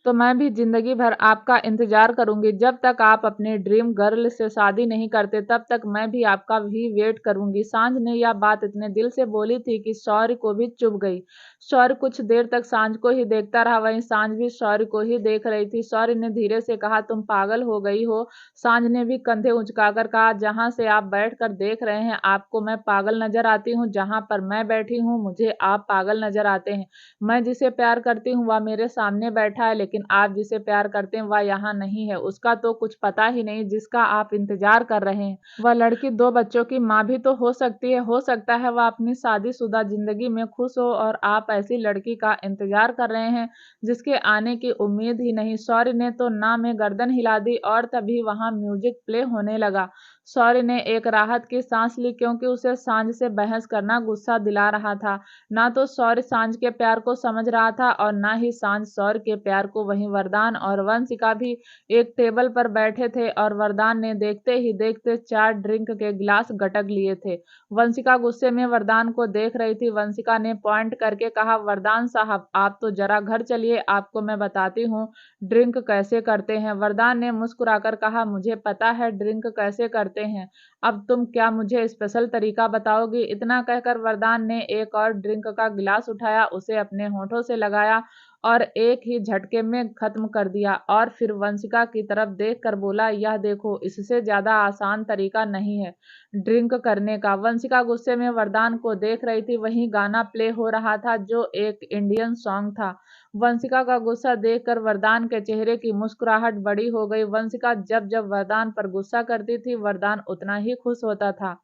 तो मैं भी जिंदगी भर आपका इंतजार करूंगी। जब तक आप अपने ड्रीम गर्ल से शादी नहीं करते तब तक मैं भी आपका भी वेट करूंगी। सांझ ने यह बात इतने दिल से बोली थी कि शौर्य को भी चुभ गई। शौर्य कुछ देर तक सांझ को ही देखता रहा, वहीं सांझ भी शौर्य को ही देख रही थी। शौर्य ने धीरे से कहा, तुम पागल हो गई हो। सांझ ने भी कंधे उचकाकर कहा, जहां से आप बैठकर देख रहे हैं आपको मैं पागल नजर आती हूँ, जहां पर मैं बैठी हूँ मुझे आप पागल नजर आते हैं। मैं जिसे प्यार करती हूँ वह मेरे सामने बैठा है, लेकिन आप जिसे प्यार करते हैं वह यहाँ नहीं है। उसका तो कुछ पता ही नहीं जिसका आप इंतजार कर रहे हैं। वह लड़की 2 बच्चों की माँ भी तो हो सकती है। हो सकता है वह अपनी शादीशुदा जिंदगी में खुश हो और आप ऐसी लड़की का इंतजार कर रहे हैं जिसके आने की उम्मीद ही नहीं। शौर्य ने तो ना में गर्दन हिला दी और तभी वहां म्यूजिक प्ले होने लगा। शौर्य ने एक राहत की सांस ली, क्योंकि उसे सांझ से बहस करना गुस्सा दिला रहा था। ना तो शौर्य सांझ के प्यार को समझ रहा था और ना ही सांझ शौर्य के प्यार को। वहीं वरदान और वंशिका भी एक टेबल पर बैठे थे और वरदान ने देखते ही देखते 4 ड्रिंक के गिलास गटक लिए थे। वंशिका गुस्से में वरदान को देख रही थी। वंशिका ने पॉइंट करके कहा, वरदान साहब आप तो जरा घर चलिए, आपको मैं बताती हूँ ड्रिंक कैसे करते हैं। वरदान ने मुस्कुराकर कहा, मुझे पता है ड्रिंक कैसे करते हैं, अब तुम क्या मुझे स्पेशल तरीका बताओगी। इतना कहकर वरदान ने एक और ड्रिंक का गिलास उठाया, उसे अपने होठों से लगाया और एक ही झटके में खत्म कर दिया और फिर वंशिका की तरफ देखकर बोला, यह देखो इससे ज्यादा आसान तरीका नहीं है ड्रिंक करने का। वंशिका गुस्से में वरदान को देख रही थी। वहीं गाना प्ले हो रहा था जो एक इंडियन सॉन्ग था। वंशिका का गुस्सा देखकर वरदान के चेहरे की मुस्कुराहट बड़ी हो गई। वंशिका जब जब वरदान पर गुस्सा करती थी वरदान उतना ही खुश होता था।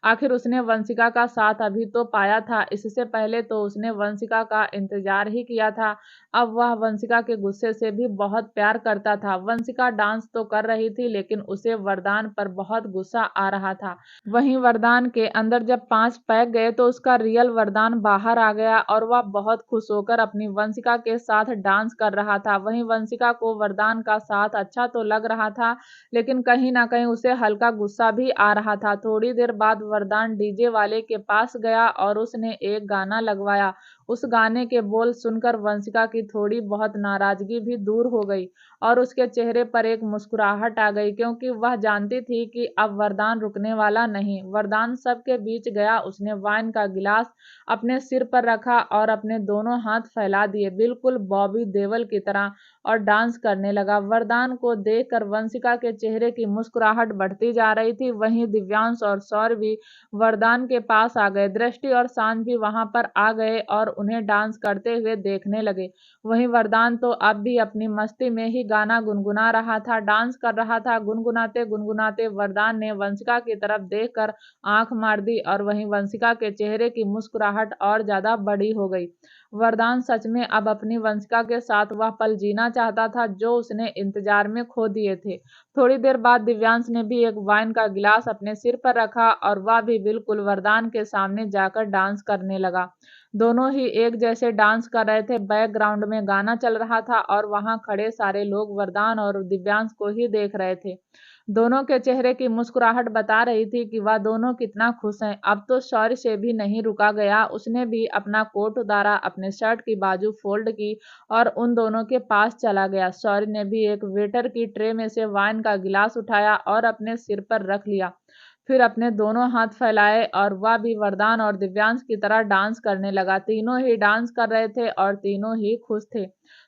आखिर उसने वंशिका का साथ अभी तो पाया था, इससे पहले तो उसने वंशिका का इंतजार ही किया था। अब वह वंशिका के गुस्से से भी बहुत प्यार करता था। वंशिका डांस तो कर रही थी लेकिन उसे वरदान पर बहुत गुस्सा आ रहा था। वहीं वरदान के अंदर जब 5 पैक गए तो उसका रियल वरदान बाहर आ गया और वह बहुत खुश होकर अपनी वंशिका के साथ डांस कर रहा था। वहीं वंशिका को वरदान का साथ अच्छा तो लग रहा था, लेकिन कहीं ना कहीं उसे हल्का गुस्सा भी आ रहा था। थोड़ी देर बाद वरदान डीजे वाले के पास गया और उसने एक गाना लगवाया। उस गाने के बोल सुनकर वंशिका की थोड़ी बहुत नाराजगी भी दूर हो गई और उसके चेहरे पर एक मुस्कुराहट आ गई, क्योंकि वह जानती थी कि अब वरदान रुकने वाला नहीं। वरदान सबके बीच गया, उसने वाइन का गिलास अपने सिर पर रखा और अपने दोनों हाथ फैला दिए बिल्कुल बॉबी देओल की तरह और डांस करने लगा। वरदान को देखकर वंशिका के चेहरे की मुस्कुराहट बढ़ती जा रही थी। वहीं दिव्यांश और सौर भी वरदान के पास आ गए। दृष्टि और सांझ भी वहां पर आ गए और उन्हें डांस करते हुए देखने लगे। वहीं वरदान तो अब भी अपनी मस्ती में ही गाना गुनगुना रहा था, डांस कर रहा था। गुनगुनाते गुनगुनाते वरदान ने वंशिका की तरफ देखकर आंख मार दी और वहीं वंशिका के चेहरे की मुस्कुराहट और ज्यादा बड़ी हो गई। वरदान सच में अब अपनी वंशिका के साथ वह पल जीना चाहता था जो उसने इंतजार में खो दिए थे। थोड़ी देर बाद दिव्यांश ने भी एक वाइन का गिलास अपने सिर पर रखा और वह भी बिल्कुल वरदान के सामने जाकर डांस करने लगा। दोनों ही एक जैसे डांस कर रहे थे। बैकग्राउंड में गाना चल रहा था और वहां खड़े सारे लोग वरदान और दिव्यांश को ही देख रहे थे। दोनों के चेहरे की मुस्कुराहट बता रही थी कि वह दोनों कितना खुश हैं। अब तो शौर्य से भी नहीं रुका गया, उसने भी अपना कोट उतारा, अपने शर्ट की बाजू फोल्ड की और उन दोनों के पास चला गया। शौर्य ने भी एक वेटर की ट्रे में से वाइन का गिलास उठाया और अपने सिर पर रख लिया, फिर अपने दोनों हाथ फैलाए और वह भी वरदान और दिव्यांश की तरह डांस करने लगा। तीनों ही डांस कर रहे थे और तीनों ही खुश थे।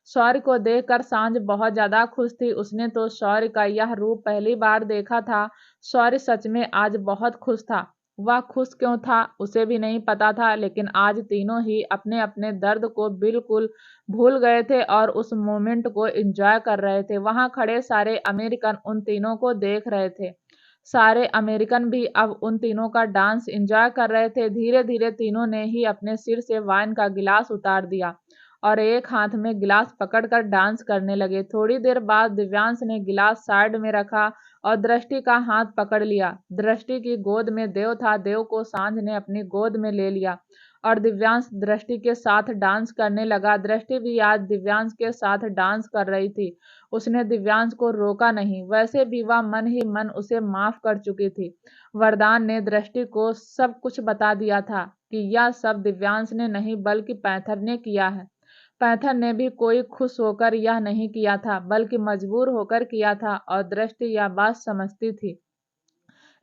शौर्य को देखकर सांझ बहुत ज्यादा खुश थी। उसने तो शौर्य का यह रूप पहली बार देखा था। शौर्य सच में आज बहुत खुश था। वह खुश क्यों था उसे भी नहीं पता था, लेकिन आज तीनों ही अपने अपने दर्द को बिल्कुल भूल गए थे और उस मोमेंट को एंजॉय कर रहे थे। वहां खड़े सारे अमेरिकन उन तीनों को देख रहे थे। सारे अमेरिकन भी अब उन तीनों का डांस एंजॉय कर रहे थे। धीरे धीरे तीनों ने ही अपने सिर से वाइन का गिलास उतार दिया और एक हाथ में गिलास पकड़कर डांस करने लगे। थोड़ी देर बाद दिव्यांश ने गिलास साइड में रखा और दृष्टि का हाथ पकड़ लिया। दृष्टि की गोद में देव था। देव को सांझ ने अपनी गोद में ले लिया और दिव्यांश दृष्टि के साथ डांस करने लगा। दृष्टि भी आज दिव्यांश के साथ डांस कर रही थी। उसने दिव्यांश को रोका नहीं, वैसे भी वह मन ही मन उसे माफ कर चुकी थी। वरदान ने दृष्टि को सब कुछ बता दिया था कि यह सब दिव्यांश ने नहीं बल्कि पैंथर ने किया है। पैंथर ने भी कोई खुश होकर यह नहीं किया था, बल्कि मजबूर होकर किया था, और दृष्टि यह बात समझती थी।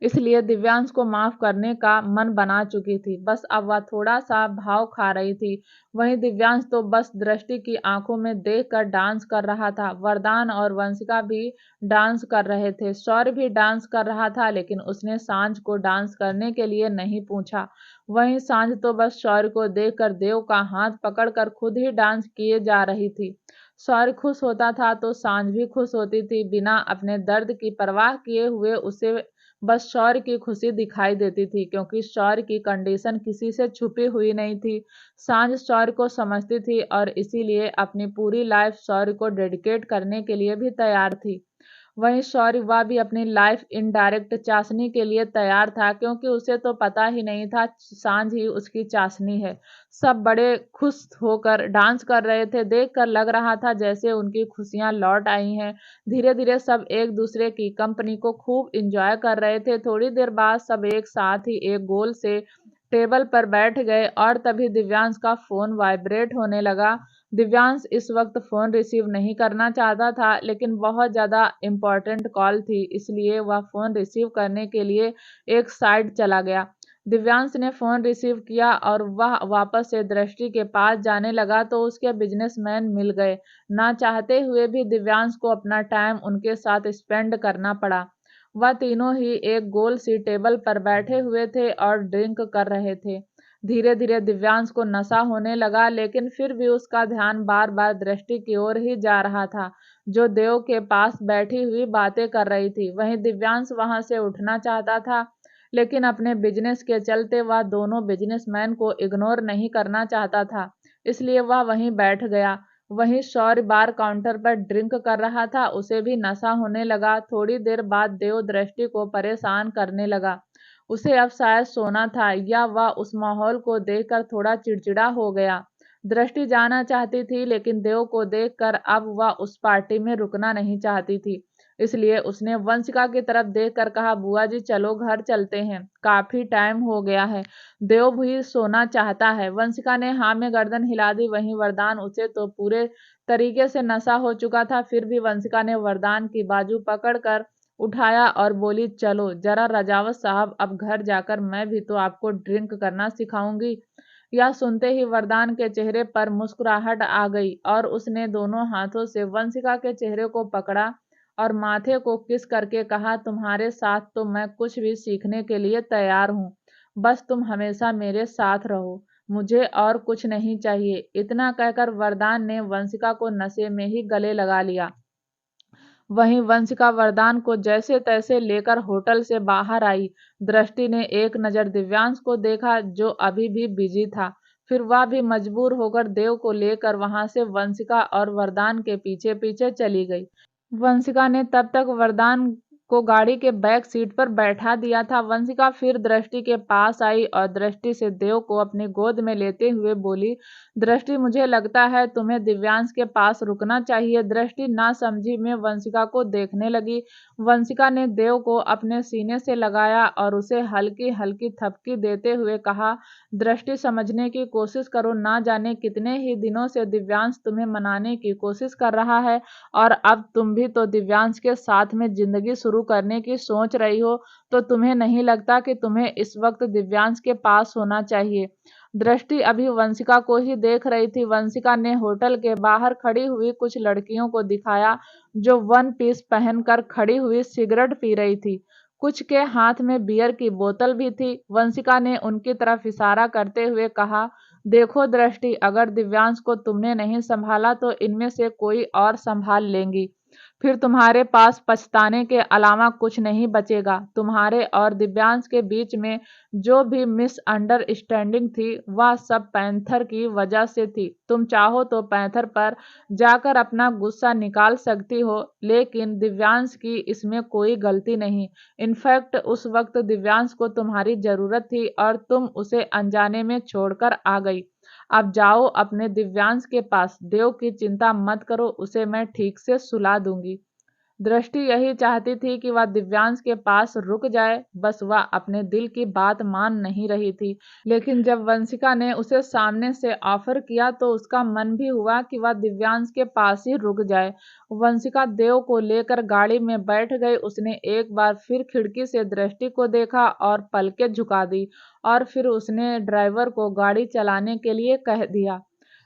इसलिए दिव्यांश को माफ करने का मन बना चुकी थी। बस अब वह थोड़ा सा भाव खा रही थी। वहीं दिव्यांश तो बस दृष्टि की आंखों में देखकर डांस कर रहा था। वरदान और वंशिका भी डांस कर रहे थे। शौर्य भी डांस कर रहा था, लेकिन उसने सांझ को डांस करने के लिए नहीं पूछा। वहीं सांझ तो बस शौर्य को देखकर देव का हाथ पकड़कर खुद ही डांस किए जा रही थी। शौर्य खुश होता था तो सांझ भी खुश होती थी। बिना अपने दर्द की परवाह किए हुए उसे बस शौर्य की खुशी दिखाई देती थी, क्योंकि शौर्य की कंडीशन किसी से छुपी हुई नहीं थी। सांझ शौर्य को समझती थी और इसीलिए अपनी पूरी लाइफ शौर्य को डेडिकेट करने के लिए भी तैयार थी। वहीं शौर्य वह भी अपनी लाइफ इनडायरेक्ट चाशनी के लिए तैयार था, क्योंकि उसे तो पता ही नहीं था सांझ ही उसकी चाशनी है। सब बड़े खुश होकर डांस कर रहे थे। देखकर लग रहा था जैसे उनकी खुशियां लौट आई हैं। धीरे धीरे सब एक दूसरे की कंपनी को खूब एंजॉय कर रहे थे। थोड़ी देर बाद सब एक साथ ही एक गोल से टेबल पर बैठ गए और तभी दिव्यांश का फोन वाइब्रेट होने लगा। दिव्यांश इस वक्त फोन रिसीव नहीं करना चाहता था, लेकिन बहुत ज़्यादा इम्पोर्टेंट कॉल थी, इसलिए वह फोन रिसीव करने के लिए एक साइड चला गया। दिव्यांश ने फोन रिसीव किया और वह वापस से दृष्टि के पास जाने लगा तो उसके बिजनेसमैन मिल गए। ना चाहते हुए भी दिव्यांश को अपना टाइम उनके साथ स्पेंड करना पड़ा। वह तीनों ही एक गोल सी टेबल पर बैठे हुए थे और ड्रिंक कर रहे थे। धीरे धीरे दिव्यांश को नशा होने लगा, लेकिन फिर भी उसका ध्यान बार बार दृष्टि की ओर ही जा रहा था, जो देव के पास बैठी हुई बातें कर रही थी। वहीं दिव्यांश वहां से उठना चाहता था, लेकिन अपने बिजनेस के चलते वह दोनों बिजनेसमैन को इग्नोर नहीं करना चाहता था, इसलिए वह वहीं बैठ गया। वहीं शौर्य बार काउंटर पर ड्रिंक कर रहा था, उसे भी नशा होने लगा। थोड़ी देर बाद देव दृष्टि को परेशान करने लगा। उसे अब शायद सोना था, या वह उस माहौल को देखकर थोड़ा चिड़चिड़ा हो गया। दृष्टि जाना चाहती थी, लेकिन देव को देखकर अब वह उस पार्टी में रुकना नहीं चाहती थी। इसलिए उसने वंशिका की तरफ देखकर कहा, बुआ जी चलो घर चलते हैं, काफी टाइम हो गया है। देव भी सोना चाहता है। वंशिका ने हाँ में गर्दन हिला दी। वहीं वरदान, उसे तो पूरे तरीके से नशा हो चुका था, फिर भी वंशिका ने वरदान की बाजू पकड़कर उठाया और बोली, चलो जरा रजावत साहब, अब घर जाकर मैं भी तो आपको ड्रिंक करना सिखाऊंगी। यह सुनते ही वरदान के चेहरे पर मुस्कुराहट आ गई और उसने दोनों हाथों से वंशिका के चेहरे को पकड़ा और माथे को किस करके कहा, तुम्हारे साथ तो मैं कुछ भी सीखने के लिए तैयार हूँ। बस तुम हमेशा मेरे साथ रहो, मुझे और कुछ नहीं चाहिए। इतना कहकर वरदान ने वंशिका को नशे में ही गले लगा लिया। वहीं वंशिका वरदान को जैसे तैसे लेकर होटल से बाहर आई। दृष्टि ने एक नज़र दिव्यांश को देखा, जो अभी भी बिजी था। फिर वह भी मजबूर होकर देव को लेकर वहां से वंशिका और वरदान के पीछे पीछे चली गई। वंशिका ने तब तक वरदान को गाड़ी के बैक सीट पर बैठा दिया था। वंशिका फिर दृष्टि के पास आई और दृष्टि से देव को अपनी गोद में लेते हुए बोली, दृष्टि मुझे लगता है तुम्हें दिव्यांश के पास रुकना चाहिए। दृष्टि नासमझी में वंशिका को देखने लगी। वंशिका ने देव को अपने सीने से लगाया और उसे हल्की हल्की थपकी देते हुए कहा, दृष्टि समझने की कोशिश करो, ना जाने कितने ही दिनों से दिव्यांश तुम्हें मनाने की कोशिश कर रहा है और अब तुम भी तो दिव्यांश के साथ में जिंदगी शुरू करने की सोच रही हो, तो तुम्हें नहीं लगता कि तुम्हें इस वक्त दिव्यांश के पास होना चाहिए। दृष्टि अभी वंशिका को ही देख रही थी। वंशिका ने होटल के बाहर खड़ी हुई कुछ लड़कियों को दिखाया, जो वन पीस पहनकर खड़ी हुई सिगरेट पी रही थी। कुछ के हाथ में बियर की बोतल भी थी। वंशिका ने उनकी तरफ इशारा करते हुए कहा, देखो दृष्टि, अगर दिव्यांश को तुमने नहीं संभाला तो इनमें से कोई और संभाल लेंगी। फिर तुम्हारे पास पछताने के अलावा कुछ नहीं बचेगा। तुम्हारे और दिव्यांश के बीच में जो भी मिसअंडरस्टैंडिंग थी वह सब पैंथर की वजह से थी। तुम चाहो तो पैंथर पर जाकर अपना गुस्सा निकाल सकती हो, लेकिन दिव्यांश की इसमें कोई गलती नहीं। इनफैक्ट उस वक्त दिव्यांश को तुम्हारी जरूरत थी और तुम उसे अनजाने में छोड़कर आ गई। अब जाओ अपने दिव्यांश के पास, देव की चिंता मत करो, उसे मैं ठीक से सुला दूंगी। दृष्टि यही चाहती थी कि वह दिव्यांश के पास रुक जाए, बस वह अपने दिल की बात मान नहीं रही थी। लेकिन जब वंशिका ने उसे सामने से ऑफर किया तो उसका मन भी हुआ कि वह दिव्यांश के पास ही रुक जाए। वंशिका देव को लेकर गाड़ी में बैठ गई। उसने एक बार फिर खिड़की से दृष्टि को देखा और पलकें झुका दी, और फिर उसने ड्राइवर को गाड़ी चलाने के लिए कह दिया।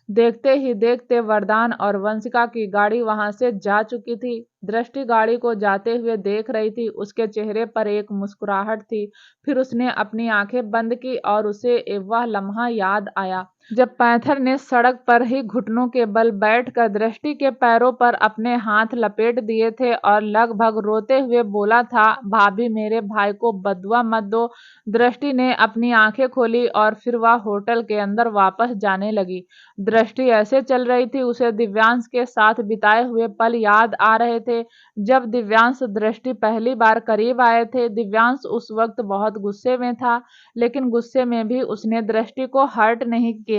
देखते ही देखते वरदान और वंशिका की गाड़ी वहां से जा चुकी थी। दृष्टि गाड़ी को जाते हुए देख रही थी। उसके चेहरे पर एक मुस्कुराहट थी। फिर उसने अपनी आंखें बंद की और उसे वह लम्हा याद आया जब पैंथर ने सड़क पर ही घुटनों के बल बैठकर दृष्टि के पैरों पर अपने हाथ लपेट दिए थे और लगभग रोते हुए बोला था, भाभी मेरे भाई को बदुआ मत दो। दृष्टि ने अपनी आंखें खोली और फिर वह होटल के अंदर वापस जाने लगी। दृष्टि ऐसे चल रही थी, उसे दिव्यांश के साथ बिताए हुए पल याद आ रहे थे। जब दिव्यांश दृष्टि पहली बार करीब आए थे, दिव्यांश उस वक्त बहुत गुस्से में था, लेकिन गुस्से में भी उसने दृष्टि को हर्ट नहीं किया।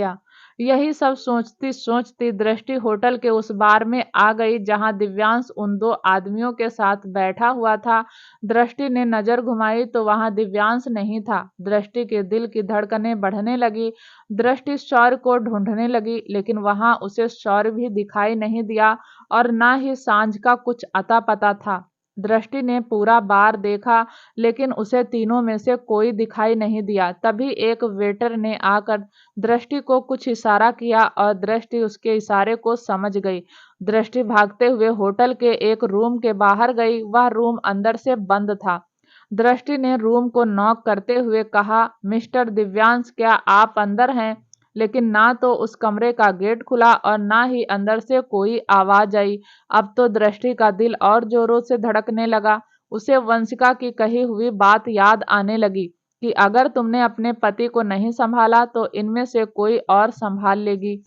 यही सब सोचती सोचती दृष्टि होटल के उस बार में आ गई जहां दिव्यांश उन दो आदमियों के साथ बैठा हुआ था। दृष्टि ने नजर घुमाई तो वहां दिव्यांश नहीं था। दृष्टि के दिल की धड़कनें बढ़ने लगी। दृष्टि शौर्य को ढूंढने लगी, लेकिन वहां उसे शौर्य भी दिखाई नहीं दिया और न ही सांझ का कुछ अता पता था। दृष्टि ने पूरा बार देखा, लेकिन उसे तीनों में से कोई दिखाई नहीं दिया। तभी एक वेटर ने आकर दृष्टि को कुछ इशारा किया और दृष्टि उसके इशारे को समझ गई। दृष्टि भागते हुए होटल के एक रूम के बाहर गई। वह रूम अंदर से बंद था। दृष्टि ने रूम को नॉक करते हुए कहा, मिस्टर दिव्यांश, क्या आप अंदर हैं? लेकिन ना तो उस कमरे का गेट खुला और ना ही अंदर से कोई आवाज आई। अब तो दृष्टि का दिल और जोरों से धड़कने लगा। उसे वंशिका की कही हुई बात याद आने लगी कि अगर तुमने अपने पति को नहीं संभाला तो इनमें से कोई और संभाल लेगी।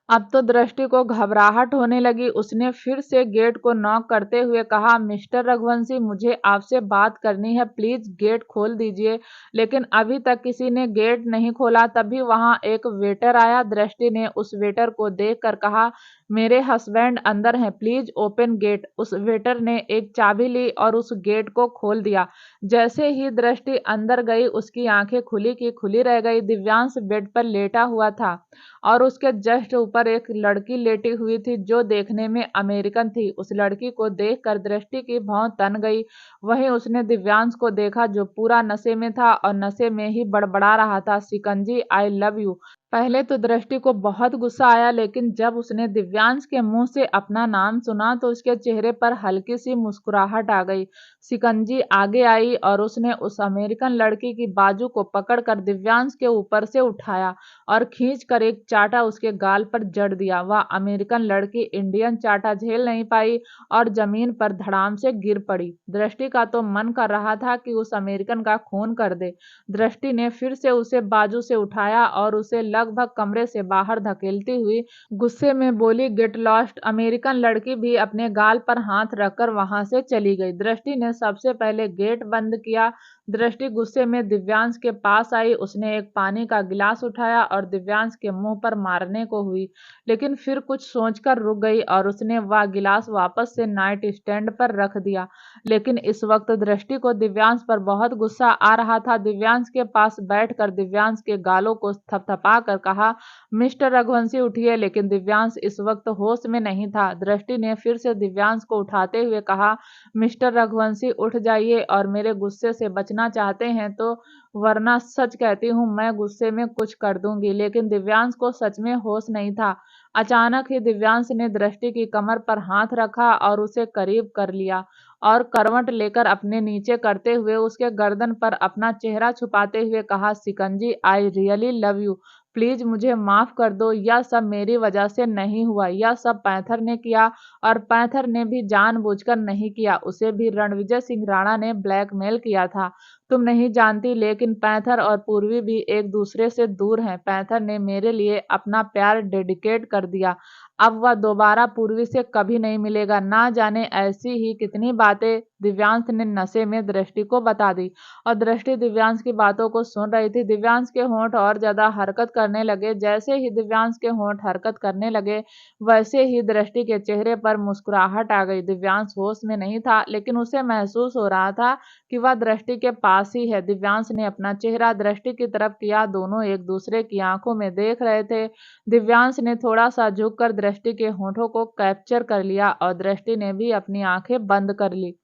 अब तो दृष्टि को घबराहट होने लगी। उसने फिर से गेट को नॉक करते हुए कहा, मिस्टर रघुवंशी, मुझे आपसे बात करनी है, प्लीज गेट खोल दीजिए। लेकिन अभी तक किसी ने गेट नहीं खोला। तभी वहां एक वेटर आया। दृष्टि ने उस वेटर को देखकर कहा, मेरे हस्बैंड अंदर हैं, प्लीज ओपन गेट। उस वेटर ने एक चाबी ली और उस गेट को खोल दिया। जैसे ही दृष्टि अंदर गई, उसकी आंखें खुली की खुली रह गई। दिव्यांश बेड पर लेटा हुआ था और उसके जस्ट ऊपर एक लड़की लेटी हुई थी जो देखने में अमेरिकन थी। उस लड़की को देखकर दृष्टि की भौं तन गई। वहीं उसने दिव्यांश को देखा जो पूरा नशे में था और नशे में ही बड़बड़ा रहा था, सिकंजी आई लव यू। पहले तो दृष्टि को बहुत गुस्सा आया, लेकिन जब उसने दिव्यांश के मुंह से अपना नाम सुना तो उसके चेहरे पर हल्की सी मुस्कुराहट आ गई। सिकंजी आगे आई और उसने उस अमेरिकन लड़की की बाजू को पकड़कर दिव्यांश के ऊपर से उठाया और खींचकर एक चाटा उसके गाल पर जड़ दिया। वह अमेरिकन लड़की इंडियन चाटा झेल नहीं पाई और जमीन पर धड़ाम से गिर पड़ी। दृष्टि का तो मन कर रहा था कि उस अमेरिकन का खून कर दे। दृष्टि ने फिर से उसे बाजू से उठाया और उसे लगभग कमरे से बाहर धकेलती हुई गुस्से में बोली, गेट लॉस्ट। अमेरिकन लड़की भी अपने गाल पर हाथ रखकर वहां से चली गई। दृष्टि ने सबसे पहले गेट बंद किया। दृष्टि गुस्से में दिव्यांश के पास आई। उसने एक पानी का गिलास उठाया और दिव्यांश के मुंह पर मारने को हुई, लेकिन फिर कुछ सोचकर रुक गई और उसने वह गिलास वापस से नाइट स्टैंड पर रख दिया। लेकिन इस वक्त दृष्टि को दिव्यांश पर बहुत गुस्सा आ रहा था। दिव्यांश के पास बैठकर दिव्यांश के गालों को थपथपा कर कहा, मिस्टर रघुवंशी उठिए। लेकिन दिव्यांश इस वक्त होश में नहीं था। दृष्टि ने फिर से दिव्यांश को उठाते हुए कहा, मिस्टर रघुवंशी उठ जाइए और मेरे गुस्से से बचना चाहते हैं तो, वरना सच कहती हूँ मैं गुस्से में कुछ कर दूंगी। लेकिन दिव्यांश को सच में होश नहीं था। अचानक ही दिव्यांश ने दृष्टि की कमर पर हाथ रखा और उसे करीब कर लिया और करवट लेकर अपने नीचे करते हुए उसके गर्दन पर अपना चेहरा छुपाते हुए कहा, shikanji I really love you, please मुझे माफ कर दो, यह सब मेरी वजह से नहीं हुआ, यह सब पैंथर ने किया और पैंथर ने भी जानबूझकर नहीं किया, उसे भी रणविजय सिंह राणा ने ब्लैकमेल किया था। तुम नहीं जानती, लेकिन पैंथर और पूर्वी भी एक दूसरे से दूर हैं। पैंथर ने मेरे लिए अपना प्यार डेडिकेट कर दिया। अब वह दोबारा पूर्वी से कभी नहीं मिलेगा। ना जाने ऐसी ही कितनी बातें दिव्यांश ने नशे में दृष्टि को बता दी और दृष्टि दिव्यांश की बातों को सुन रही थी। दिव्यांश के होंठ और ज्यादा हरकत करने लगे। जैसे ही दिव्यांश के होंठ हरकत करने लगे, वैसे ही दृष्टि के चेहरे पर मुस्कुराहट आ गई। दिव्यांश होश में नहीं था, लेकिन उसे महसूस हो रहा था कि वह दृष्टि के पास ही है। दिव्यांश ने अपना चेहरा दृष्टि की तरफ किया। दोनों एक दूसरे की आंखों में देख रहे थे। दिव्यांश ने थोड़ा सा झुककर दृष्टि के होठों को कैप्चर कर लिया और दृष्टि ने भी अपनी आंखें बंद कर ली।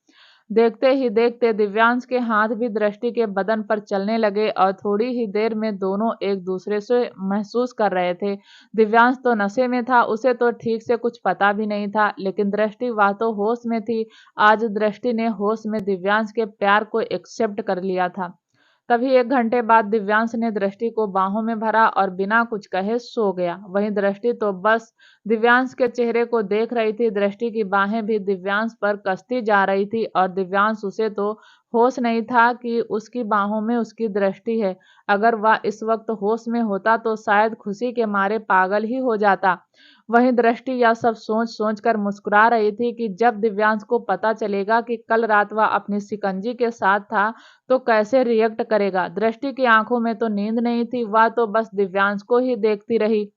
देखते ही देखते दिव्यांश के हाथ भी दृष्टि के बदन पर चलने लगे और थोड़ी ही देर में दोनों एक दूसरे से महसूस कर रहे थे। दिव्यांश तो नशे में था, उसे तो ठीक से कुछ पता भी नहीं था, लेकिन दृष्टि वह तो होश में थी। आज दृष्टि ने होश में दिव्यांश के प्यार को एक्सेप्ट कर लिया था। तभी 1 घंटे बाद दिव्यांश ने दृष्टि को बाहों में भरा और बिना कुछ कहे सो गया। वहीं दृष्टि तो बस दिव्यांश के चेहरे को देख रही थी। दृष्टि की बाहें भी दिव्यांश पर कसती जा रही थी और दिव्यांश उसे तो होश नहीं था कि उसकी बाहों में उसकी दृष्टि है। अगर वह इस वक्त होश में होता तो शायद खुशी के मारे पागल ही हो जाता। वहीं दृष्टि यह सब सोच सोच कर मुस्कुरा रही थी कि जब दिव्यांश को पता चलेगा कि कल रात वह अपनी शिकंजी के साथ था तो कैसे रिएक्ट करेगा। दृष्टि की आंखों में तो नींद नहीं थी, वह तो बस दिव्यांश को ही देखती रही।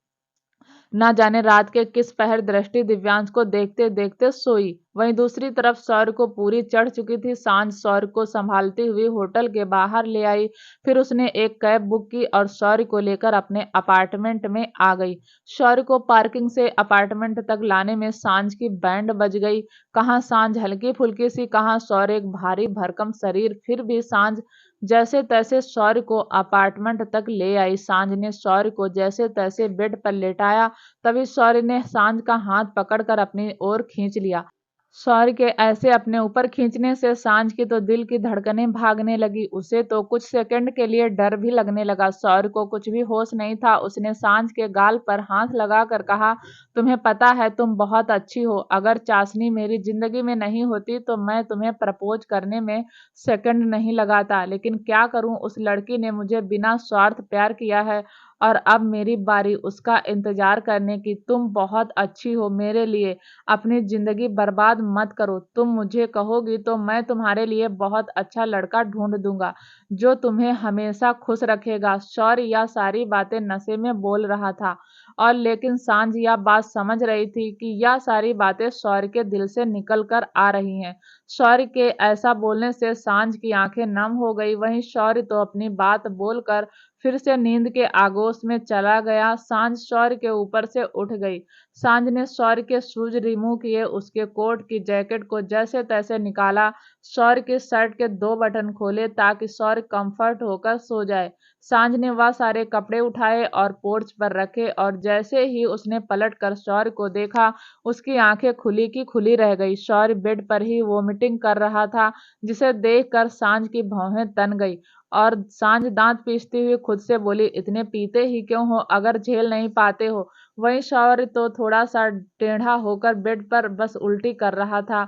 ना जाने रात के किस पहर दृष्टि दिव्यांश को देखते देखते सोई। वहीं दूसरी तरफ सौर्य को पूरी चढ़ चुकी थी। सांझ सौर्य को संभालती हुई होटल के बाहर ले आई। फिर उसने एक कैब बुक की और सौर्य को लेकर अपने अपार्टमेंट में आ गई। सौर्य को पार्किंग से अपार्टमेंट तक लाने में सांझ की बैंड बज गई। कहाँ सांझ हल्की फुल्की सी, कहाँ सौर्य एक भारी भरकम शरीर। फिर भी सांझ जैसे तैसे सौर्य को अपार्टमेंट तक ले आई। सांझ ने सौर्य को जैसे तैसे बेड पर लेटाया। तभी सौर्य ने सांझ का हाथ पकड़कर अपनी ओर खींच लिया। सौर्य के ऐसे अपने ऊपर खींचने से सांझ की तो दिल की धड़कनें भागने लगी। उसे तो कुछ सेकंड के लिए डर भी लगने लगा। सौर्य को कुछ भी होश नहीं था। उसने सांझ के गाल पर हाथ लगाकर कहा, तुम्हें पता है तुम बहुत अच्छी हो। अगर चाशनी मेरी जिंदगी में नहीं होती तो मैं तुम्हें प्रपोज करने में सेकंड नहीं लगाता। लेकिन क्या करूं, उस लड़की ने मुझे बिना स्वार्थ प्यार किया है और अब मेरी बारी उसका इंतजार करने की। तुम बहुत अच्छी हो मेरे लिए। अपनी जिंदगी बर्बाद मत करो। तुम मुझे कहोगी तो मैं तुम्हारे लिए बहुत अच्छा लड़का ढूंढ दूंगा जो तुम्हें हमेशा खुश रखेगा। शौर्य यह सारी बातें नशे में बोल रहा था और लेकिन सांझ यह बात समझ रही थी कि यह सारी बातें शौर्य के दिल से निकल कर आ रही हैं। शौर्य के ऐसा बोलने से सांझ की आंखें नम हो गई। वहीं शौर्य तो अपनी बात बोलकर फिर से नींद के आगोश में चला गया। सांझ शौर्य के ऊपर से उठ गई। सांझ ने शौर्य के शूज रिमूव किए, उसके कोट की जैकेट को जैसे तैसे निकाला, शौर्य के शर्ट के 2 बटन खोले ताकि शौर्य कंफर्ट होकर सो जाए। सांझ ने वह सारे कपड़े उठाए और पोर्च पर रखे और जैसे ही उसने पलटकर शौर्य को देखा, उसकी आंखें खुली की खुली रह गई। शौर्य बेड पर ही वोमिटिंग कर रहा था, जिसे देखकर सांझ की भौहें तन गई और सांझ दांत पीसती हुई खुद से बोली, इतने पीते ही क्यों हो अगर झेल नहीं पाते हो। वहीं शौर्य तो थोड़ा सा टेढ़ा होकर बेड पर बस उल्टी कर रहा था,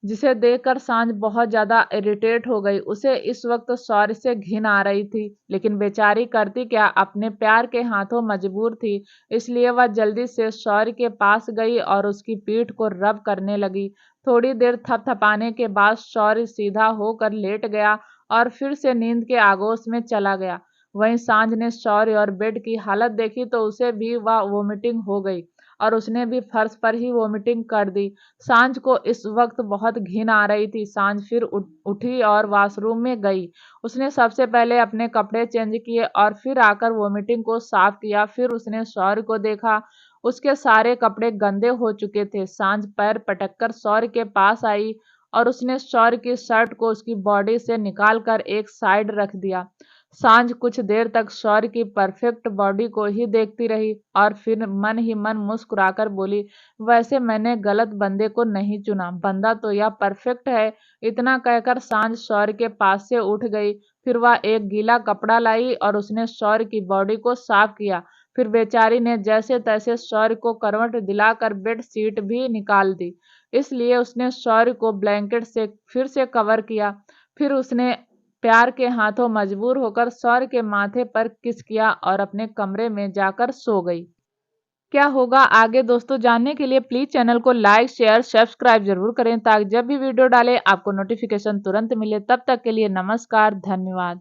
जिसे देखकर सांझ बहुत ज्यादा इरिटेट हो गई। उसे इस वक्त शौर्य से घिन आ रही थी, लेकिन बेचारी करती क्या, अपने प्यार के हाथों मजबूर थी। इसलिए वह जल्दी से शौर्य के पास गई और उसकी पीठ को रब करने लगी। थोड़ी देर थपथपाने के बाद शौर्य सीधा होकर लेट गया और फिर से नींद के आगोश में चला गया। वहीं सांझ ने शौर्य और बेड की हालत देखी तो उसे भी वह वोमिटिंग हो गई और उसने भी फर्श पर ही वोमिटिंग कर दी। सांझ को इस वक्त बहुत घिन आ रही थी। सांझ फिर उठी और वॉशरूम में गई। उसने सबसे पहले अपने कपड़े चेंज किए और फिर आकर वोमिटिंग को साफ किया। फिर उसने शौर्य को देखा, उसके सारे कपड़े गंदे हो चुके थे। सांझ पैर पटककर शौर्य के पास आई और उसने शौर्य की शर्ट को उसकी बॉडी से निकालकर एक साइड रख दिया। सांझ कुछ देर तक शौर्य की परफेक्ट बॉडी को ही देखती रही और फिर मन ही मन मुस्कुराकर बोली, वैसे मैंने गलत बंदे को नहीं चुना, बंदा तो यह परफेक्ट है। इतना कहकर सांझ शौर्य के पास से उठ गई। फिर वह एक गीला कपड़ा लाई और उसने शौर्य की बॉडी को साफ किया। फिर बेचारी ने जैसे तैसे शौर्य को करवट दिलाकर बेड शीट भी निकाल दी। इसलिए उसने शौर्य को ब्लैंकेट से फिर से कवर किया। फिर उसने प्यार के हाथों मजबूर होकर शौर्य के माथे पर किस किया और अपने कमरे में जाकर सो गई। क्या होगा आगे दोस्तों जानने के लिए प्लीज चैनल को लाइक शेयर सब्सक्राइब जरूर करें ताकि जब भी वीडियो डालें आपको नोटिफिकेशन तुरंत मिले। तब तक के लिए नमस्कार, धन्यवाद।